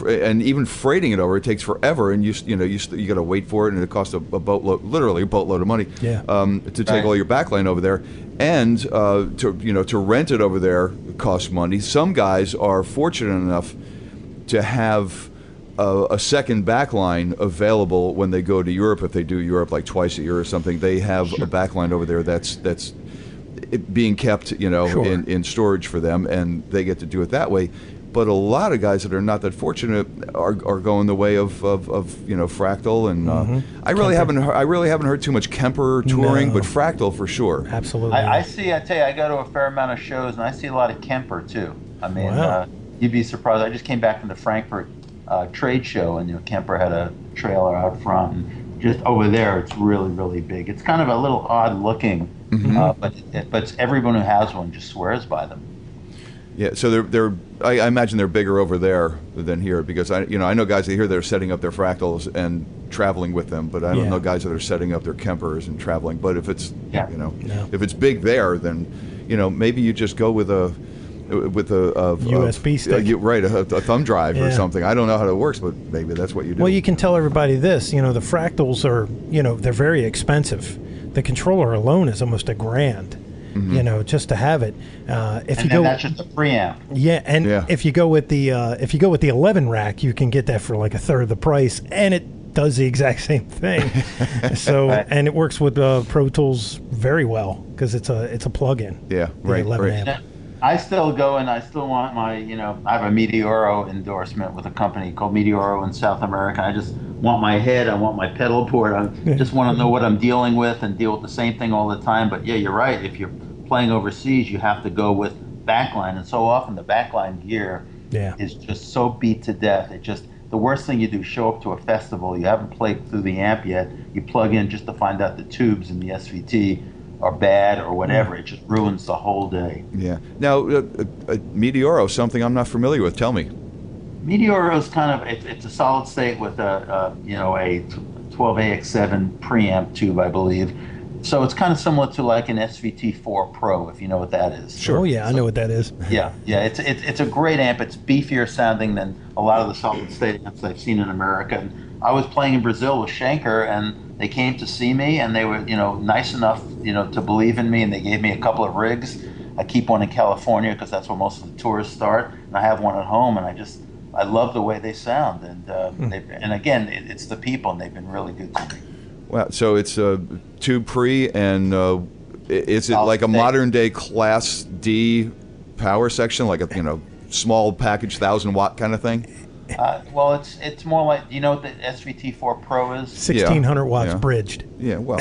and even freighting it over, it takes forever, and you got to wait for it, and it costs a boatload, literally a boatload of money, to take all your backline over there, and to rent it over there costs money. Some guys are fortunate enough to have a second backline available when they go to Europe. If they do Europe like twice a year or something, they have a backline over there that's being kept, you know, in storage for them, and they get to do it that way. But a lot of guys that are not that fortunate are going the way of you know, Fractal, and I really haven't heard too much Kemper touring, but Fractal for sure. Absolutely. I tell you, I go to a fair amount of shows, and I see a lot of Kemper too. I mean, you'd be surprised. I just came back from the Frankfurt trade show, and you know, Kemper had a trailer out front, and just over there, it's really, really big. It's kind of a little odd looking, but everyone who has one just swears by them. Yeah, so they're I imagine they're bigger over there than here, because I know guys that here that are setting up their Fractals and traveling with them, but I don't know guys that are setting up their Kempers and traveling. But if it's if it's big there, then you know, maybe you just go with a USB stick, a thumb drive or something. I don't know how it works, but maybe that's what you do. Well, you can tell everybody this. You know, the Fractals are, you know, they're very expensive. The controller alone is almost $1,000. You know, just to have it. If you go, that's just a preamp. Yeah, and if you go with the 11 rack, you can get that for like a third of the price, and it does the exact same thing. So, and it works with Pro Tools very well because it's a plug-in. Yeah, right. 11 amp. I still go, and I still want my, you know, I have a Meteoro endorsement with a company called Meteoro in South America. I just want my head, I want my pedal board. I just want to know what I'm dealing with and deal with the same thing all the time. But yeah, you're right. If you're playing overseas, you have to go with backline, and so often the backline gear is just so beat to death. It just, the worst thing you do is show up to a festival, you haven't played through the amp yet, you plug in just to find out the tubes in the SVT are bad or whatever. It just ruins the whole day. Yeah. Now, Meteoro, something I'm not familiar with. Tell me. Meteoro is kind of, it's a solid state with a 12AX7 preamp tube, I believe. So it's kind of similar to like an SVT4 Pro, if you know what that is. Sure. Oh yeah, I know what that is. Yeah. It's a great amp. It's beefier sounding than a lot of the solid state amps I've seen in America. And I was playing in Brazil with Schenker, and they came to see me, and they were, you know, nice enough, you know, to believe in me, and they gave me a couple of rigs. I keep one in California because that's where most of the tours start, and I have one at home, and I love the way they sound, and again, it's the people, and they've been really good to me. Wow, so it's a tube pre, and is it like a modern day Class D power section, like a, you know, small package 1,000-watt kind of thing? Well, it's more like, you know what the SVT4 Pro is? 1,600 watts bridged. Yeah, well.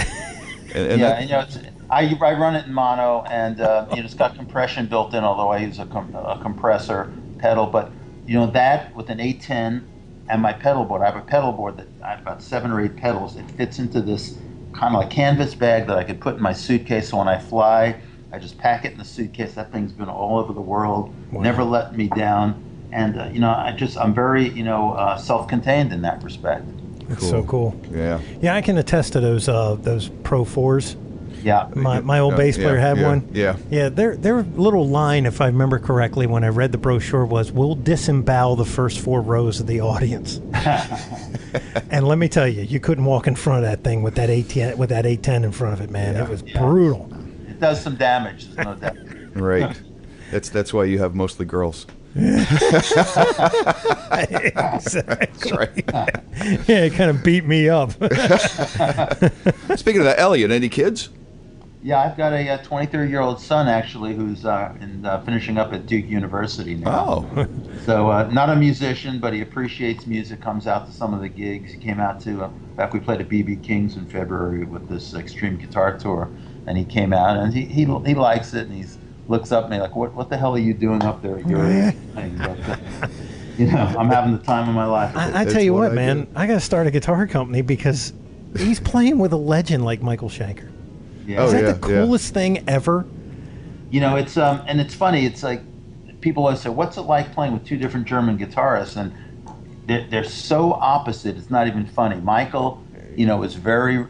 And you know, I run it in mono, and you know, it's got compression built in, although I use a compressor pedal. But you know, that with an 810 and my pedal board, I have a pedal board that I have about 7 or 8 pedals. It fits into this kind of like canvas bag that I could put in my suitcase. So when I fly, I just pack it in the suitcase. That thing's been all over the world, never let me down. And you know, I'm very, you know, self-contained in that respect. That's so cool. Yeah. Yeah, I can attest to those Pro 4s. Yeah. My old bass player had one. Yeah. Yeah, their little line, if I remember correctly, when I read the brochure was, "We'll disembowel the first 4 rows of the audience." And let me tell you, you couldn't walk in front of that thing with that 810 in front of it, man. It was brutal. It does some damage, there's no doubt. Right. That's why you have mostly girls. Exactly. That's right. Yeah, it kind of beat me up. Speaking of that, Elliott, any kids? Yeah, I've got a 23-year-old son, actually, who's finishing up at Duke University now. Oh. So not a musician, but he appreciates music, comes out to some of the gigs. He came out to, in fact, we played at BB King's in February with this Extreme Guitar Tour, and he came out, and he likes it, and he looks up at me like, what the hell are you doing up there at your age? But, you know, I'm having the time of my life. I tell you what, man, I got to start a guitar company because he's playing with a legend like Michael Schenker. Yeah. Is that the coolest thing ever? It's and it's funny. It's like people always say, "What's it like playing with two different German guitarists?" And they're so opposite. It's not even funny. Michael, is very,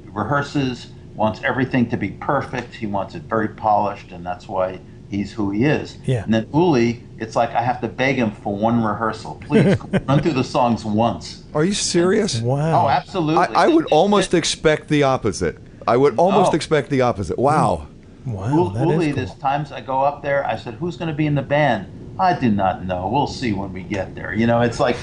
rehearses, wants everything to be perfect. He wants it very polished, and that's why he's who he is. Yeah. And then Uli, it's like I have to beg him for one rehearsal. Please run through the songs once. Are you serious? Wow. Oh, absolutely. I would almost expect the opposite. I would almost expect the opposite. Wow. Wow. That Uli, is cool. there's times I go up there, I said, who's going to be in the band? I do not know. We'll see when we get there. It's like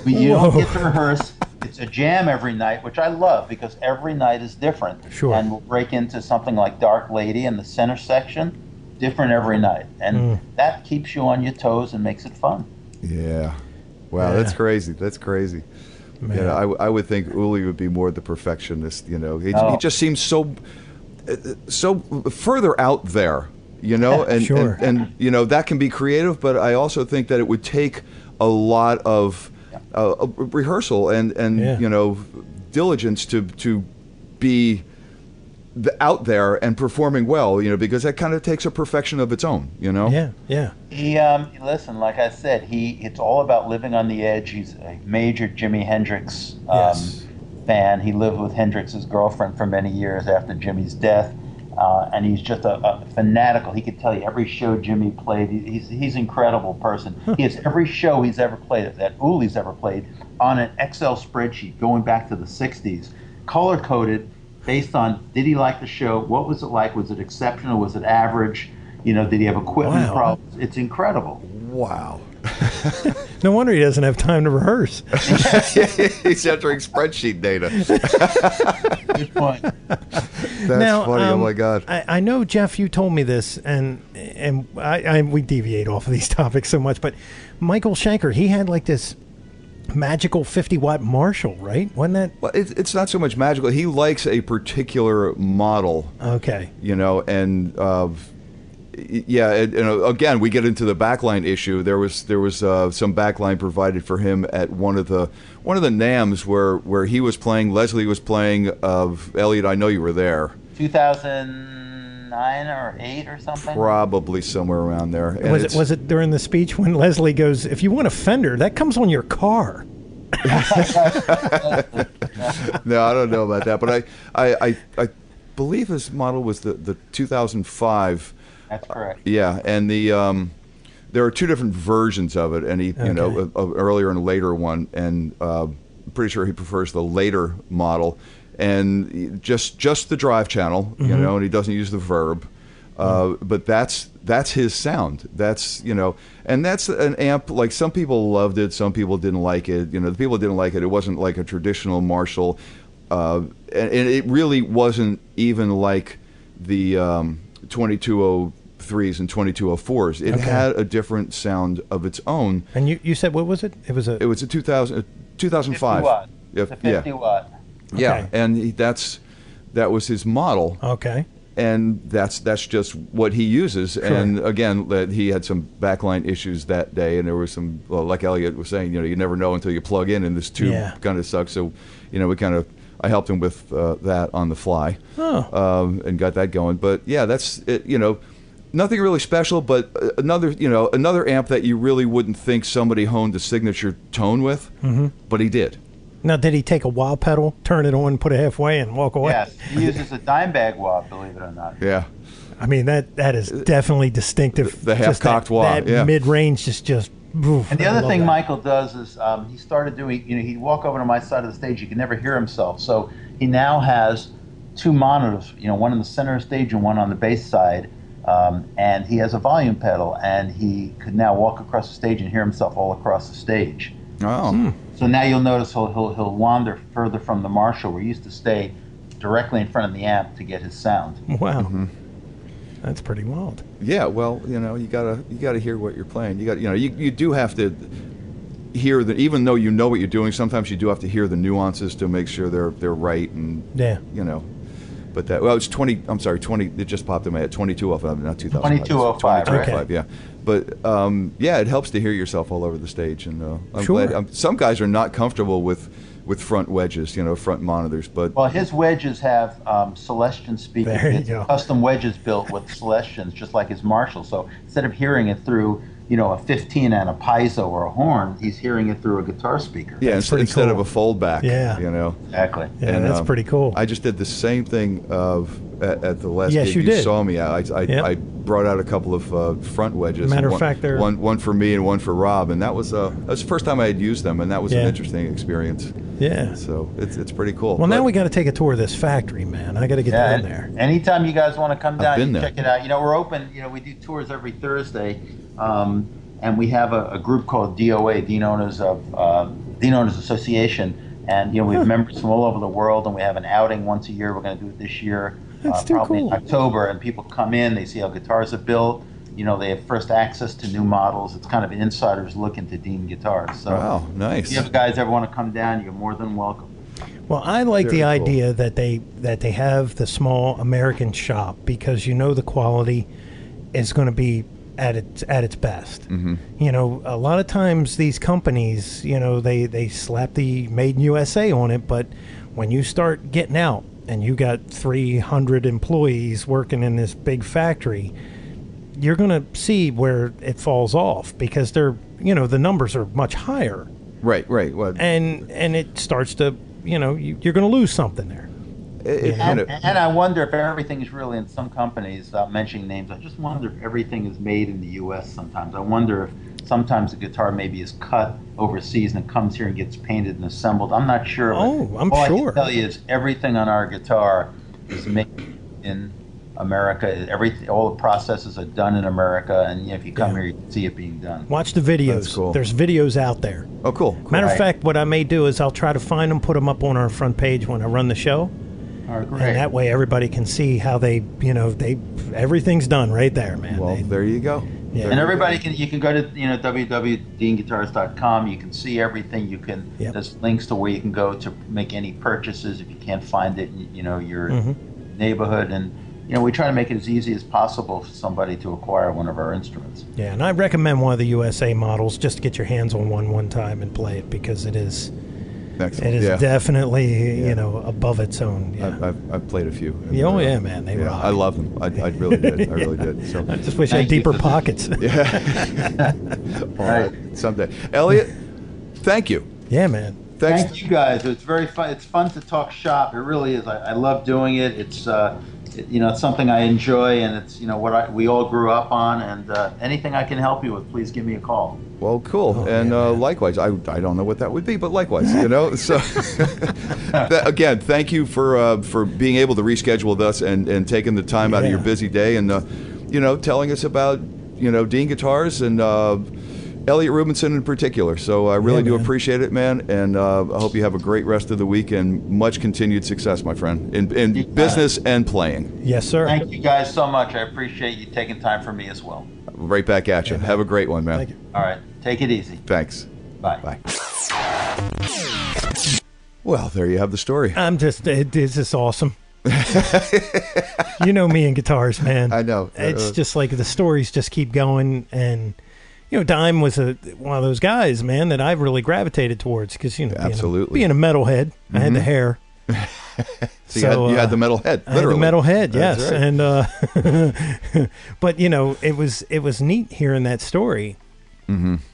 you don't get to rehearse. It's a jam every night, which I love because every night is different. Sure. And we'll break into something like Dark Lady in the center section, different every night. And that keeps you on your toes and makes it fun. Yeah. Wow, that's crazy. That's crazy. Man. I would think Uli would be more the perfectionist. He just seems so further out there. And, Sure. and that can be creative, but I also think that it would take a lot of rehearsal and diligence to be out there and performing well, because that kind of takes a perfection of its own, Yeah. He listen, like I said, it's all about living on the edge. He's a major Jimi Hendrix fan. He lived with Hendrix's girlfriend for many years after Jimmy's death. And he's just a fanatical. He could tell you every show Jimmy played. He's an incredible person. He has every show he's ever played, that Uli's ever played, on an Excel spreadsheet going back to the 60s, color-coded based on, did he like the show? What was it like? Was it exceptional? Was it average? Did he have equipment problems? It's incredible. Wow. No wonder he doesn't have time to rehearse. He's entering spreadsheet data. Good point. That's funny. Oh my God. I know, Jeff, you told me this, and we deviate off of these topics so much, but Michael Schenker, he had like this magical 50-watt Marshall, right? Wasn't that? Well, it's not so much magical. He likes a particular model. Okay. Again, we get into the backline issue. There was some backline provided for him at one of the NAMMs where he was playing. Leslie was playing. Elliott, I know you were there. 2009 or 8 or something. Probably somewhere around there. And was it during the speech when Leslie goes, "If you want a Fender, that comes on your car"? No, I don't know about that, but I believe his model was the 2005. That's correct. Yeah, and there are two different versions of it, and he, a earlier and a later one, and I'm pretty sure he prefers the later model, and just the drive channel, and he doesn't use the verb, but that's his sound. That's and that's an amp. Like some people loved it, some people didn't like it. The people who didn't like it, it wasn't like a traditional Marshall, and it really wasn't even like the 2203s and 2204s. It had a different sound of its own. And you said, what was it? It was a 2005. 50 watt. Yeah, the 50 watt. Yeah, Okay. and that was his model. Okay. And that's just what he uses. Sure. And again, that he had some backline issues that day, and there was some, like Elliott was saying, you never know until you plug in, and this tube kind of sucks. So, I helped him with that on the fly, and got that going. But yeah, that's it. Nothing really special, but another amp that you really wouldn't think somebody honed a signature tone with, but he did. Now, did he take a wah pedal, turn it on, put it halfway, and walk away? Yes, he uses a dime bag wah, believe it or not. Yeah. I mean, that is definitely distinctive. The half-cocked wah, that mid-range is just... Oof, and the other thing Michael does is he started doing, he'd walk over to my side of the stage, he could never hear himself. So he now has two monitors, one in the center of the stage and one on the bass side. And he has a volume pedal, and he could now walk across the stage and hear himself all across the stage. Oh. So now you'll notice he'll wander further from the Marshall, where he used to stay directly in front of the amp to get his sound. Wow. That's pretty wild. Yeah, well, you gotta hear what you're playing. You do have to hear that, even though you know what you're doing. Sometimes you do have to hear the nuances to make sure they're right, and But it's 20. I'm sorry, 20. It just popped in my head. 2205, not 2005. 2205, 2205, yeah. But it helps to hear yourself all over the stage, and I'm Sure. glad. Some guys are not comfortable with with front wedges, front monitors. But well, his wedges have Celestion speakers. There you go. Custom wedges built with Celestions, just like his Marshall. So instead of hearing it through, a 15 and a piezo or a horn, he's hearing it through a guitar speaker. Yeah, instead cool. of a foldback. Yeah. Exactly. Yeah, and, that's pretty cool. I just did the same thing at the last Yes, gig you did. saw me at. I brought out a couple of front wedges. Matter of fact, they're one for me and one for Rob, and that was the first time I had used them, and that was an interesting experience. Yeah. So it's pretty cool. Well, now we got to take a tour of this factory, man. I got to get down there. Anytime you guys want to come down, been you there. check it out. We're open. We do tours every Thursday, and we have a group called DOA, Dean Owners Association, and we have members from all over the world, and we have an outing once a year. We're going to do it this year, That's too probably cool. in October, and people come in, they see how guitars are built. They have first access to new models. It's kind of an insider's look into Dean guitars. So wow, nice. if you guys ever want to come down, you're more than welcome. Well, I like Very the cool. idea that they have the small American shop because the quality is going to be at its best. Mm-hmm. A lot of times these companies, they slap the Made in USA on it, but when you start getting out and you got 300 employees working in this big factory, you're going to see where it falls off because they're, the numbers are much higher. Right. Well, And it starts to, you're going to lose something there. And I wonder if everything is really in some companies, without mentioning names, I just wonder if everything is made in the U.S. sometimes. I wonder if sometimes the guitar maybe is cut overseas and it comes here and gets painted and assembled. I'm not sure. Oh, I'm all sure. I can tell you is everything on our guitar is made in America. All the processes are done in America, and if you come here, you can see it being done. Watch the videos. That's cool. There's videos out there. oh, cool. Matter of Right. fact, what I may do is I'll try to find them, put them up on our front page when I run the show. All right, great. And that way everybody can see how everything's done right there, man. Well, there you go. Yeah. And everybody you can go to www.deanguitars.com. You can see everything. Yep. There's links to where you can go to make any purchases if you can't find it in your Mm-hmm. neighborhood. And we try to make it as easy as possible for somebody to acquire one of our instruments. Yeah, and I recommend one of the USA models just to get your hands on one time and play it because it is Excellent. definitely above its own. Yeah. I've played a few. and, Oh, yeah, man, they yeah, rock. I love them. I really did. I really did. So I just wish I had Thank you deeper for- pockets. all right, someday, Elliott. Thank you. Yeah, man. Thanks. Thank you guys. It's very fun. It's fun to talk shop. It really is. I love doing it. It's it's something I enjoy, and it's what we all grew up on. And anything I can help you with, please give me a call. Well, cool. And likewise, I don't know what that would be, but likewise, So again, thank you for being able to reschedule with us and taking the time out of your busy day and telling us about Dean Guitars and Elliott Rubinson in particular. So I really do appreciate it, man. And I hope you have a great rest of the week and much continued success, my friend, in business and playing. Yes, sir. Thank you guys so much. I appreciate you taking time for me as well. Right back at you. Have a great one, man. Thank you. All right. Take it easy. Thanks. Bye. Bye. Well, there you have the story. This is awesome. You know me and guitars, man. I know. It's just like the stories just keep going. And, Dime was one of those guys, man, that I've really gravitated towards because, Absolutely. being a metalhead, I had the hair. So you had the metal head, literally. I had the metal head, yes. That's right. And but it was neat hearing that story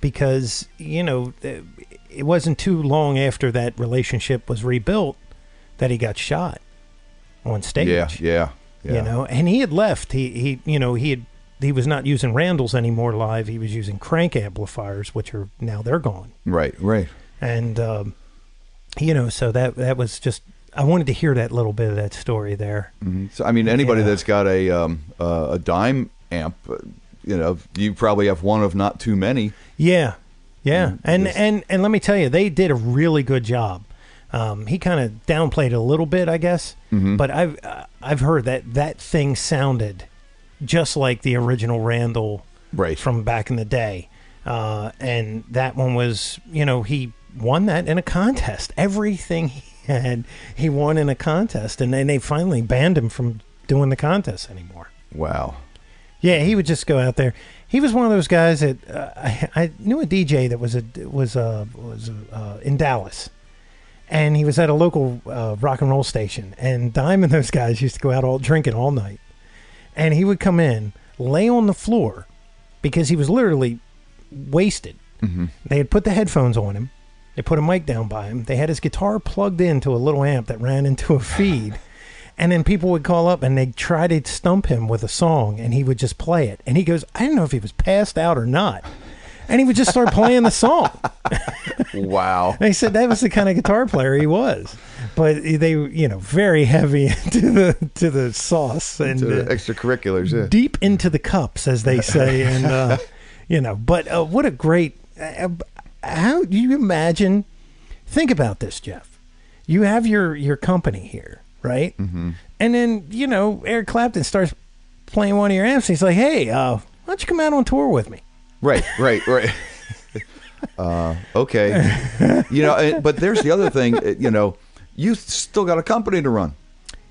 because it wasn't too long after that relationship was rebuilt that he got shot on stage. Yeah. And he had left. He was not using Randalls anymore live. He was using crank amplifiers, which are now they're gone. Right. And so that was just. I wanted to hear that little bit of that story there. Mm-hmm. So, I mean, anybody that's got a dime amp, you probably have one of not too many. Yeah. And let me tell you, they did a really good job. He kind of downplayed it a little bit, I guess. Mm-hmm. But I've heard that thing sounded just like the original Randall from back in the day. And that one was, he won that in a contest. Everything he won in a contest, and then they finally banned him from doing the contest anymore. Wow. Yeah, he would just go out there. He was one of those guys that I knew a DJ that was in Dallas, And he was at a local rock and roll station. And Dime and those guys used to go out all drinking all night. And he would come in, lay on the floor, because he was literally wasted. Mm-hmm. They had put the headphones on him. They put a mic down by him. They had his guitar plugged into a little amp that ran into a feed. And then people would call up and they'd try to stump him with a song, and he would just play it. And he goes, I didn't know if he was passed out or not. And he would just start playing the song. Wow. They said that was the kind of guitar player he was. But they, very heavy into the sauce and to the extracurriculars, yeah. Deep into the cups, as they say. And, but what a great, how do you imagine, think about this, Jeff. You have your company here, right? Mm-hmm. And then, Eric Clapton starts playing one of your amps. And he's like, hey, why don't you come out on tour with me? Right. Okay. But there's the other thing, you still got a company to run.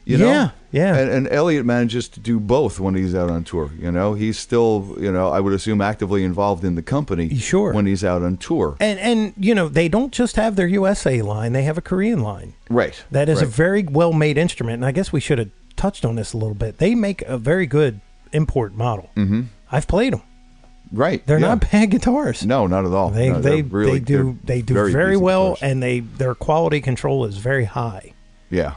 Yeah. And Elliott manages to do both when he's out on tour. He's still, I would assume, actively involved in the company. Sure. When he's out on tour. And they don't just have their USA line; they have a Korean line. Right. That is a very well made instrument. And I guess we should have touched on this a little bit. They make a very good import model. Mm-hmm. I've played them. Right. They're not bad guitars. No, not at all. They do very well, guitars. and their quality control is very high. Yeah.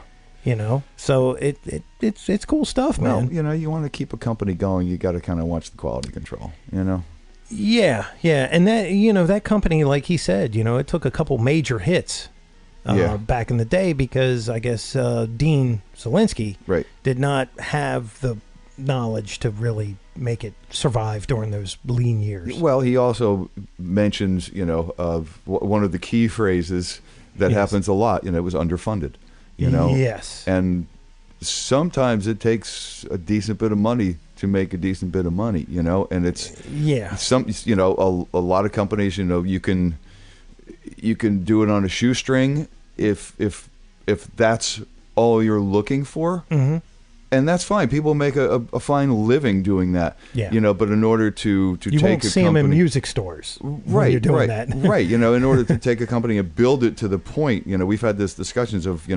So it's cool stuff, man. Well, you want to keep a company going, you got to kind of watch the quality control, Yeah, and that that company, like he said, it took a couple major hits back in the day because I guess Dean Zelinsky did not have the knowledge to really make it survive during those lean years. Well, he also mentions, of one of the key phrases that happens a lot, it was underfunded. Yes. And sometimes it takes a decent bit of money to make a decent bit of money, and it's a lot of companies, you can do it on a shoestring if that's all you're looking for. Mm-hmm. And that's fine. People make a fine living doing that. Yeah. But in order to you take won't a see company, them in music stores. Right. You're doing that. Right. In order to take a company and build it to the point, we've had this discussions of,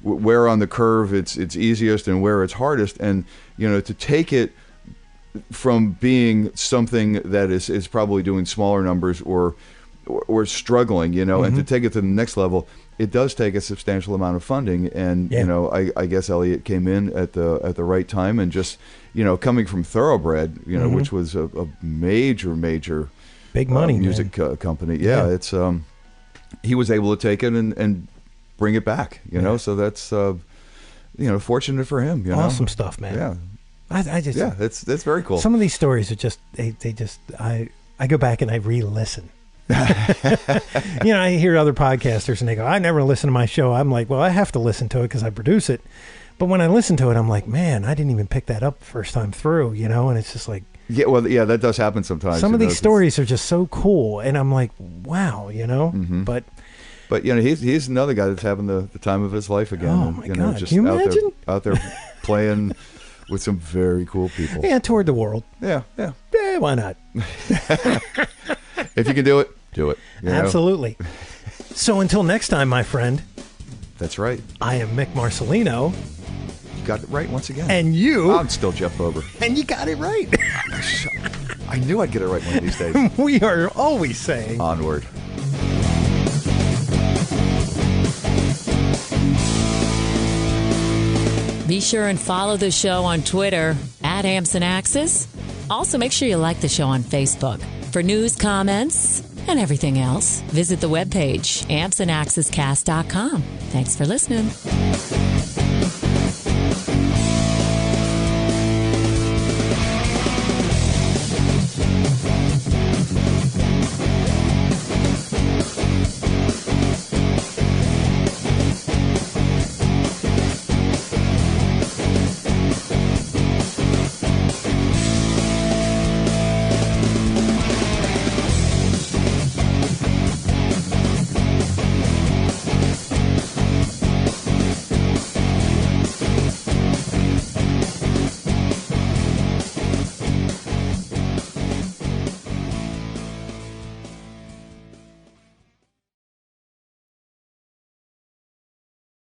where on the curve it's easiest and where it's hardest, and to take it from being something that is probably doing smaller numbers or struggling, and to take it to the next level, it does take a substantial amount of funding. And I guess Elliott came in at the right time, and just coming from Thoroughbred, which was a major big money music company. It's he was able to take it and bring it back. So that's fortunate for him. Awesome stuff, man. Yeah. I just it's very cool. Some of these stories are just I go back and I re-listen. I hear other podcasters and they go, I never listen to my show. I'm like, well, I have to listen to it because I produce it. But when I listen to it, I'm like, man, I didn't even pick that up the first time through, and it's just like, that does happen sometimes. Some of these stories are just so cool, and I'm like, wow, Mm-hmm. But he's another guy that's having the time of his life again. Oh my God! Just Can you imagine? out there playing with some very cool people. Yeah, toured the world. Yeah. Why not? If you can do it, do it. Absolutely. So until next time, my friend. That's right. I am Mick Marcelino. You got it right once again. And you. I'm still Jeff Bober. And you got it right. I knew I'd get it right one of these days. We are always saying onward. Be sure and follow the show on Twitter @Amps and Axes. Also, make sure you like the show on Facebook. For news, comments, and everything else, visit the webpage ampsandaxescast.com. Thanks for listening.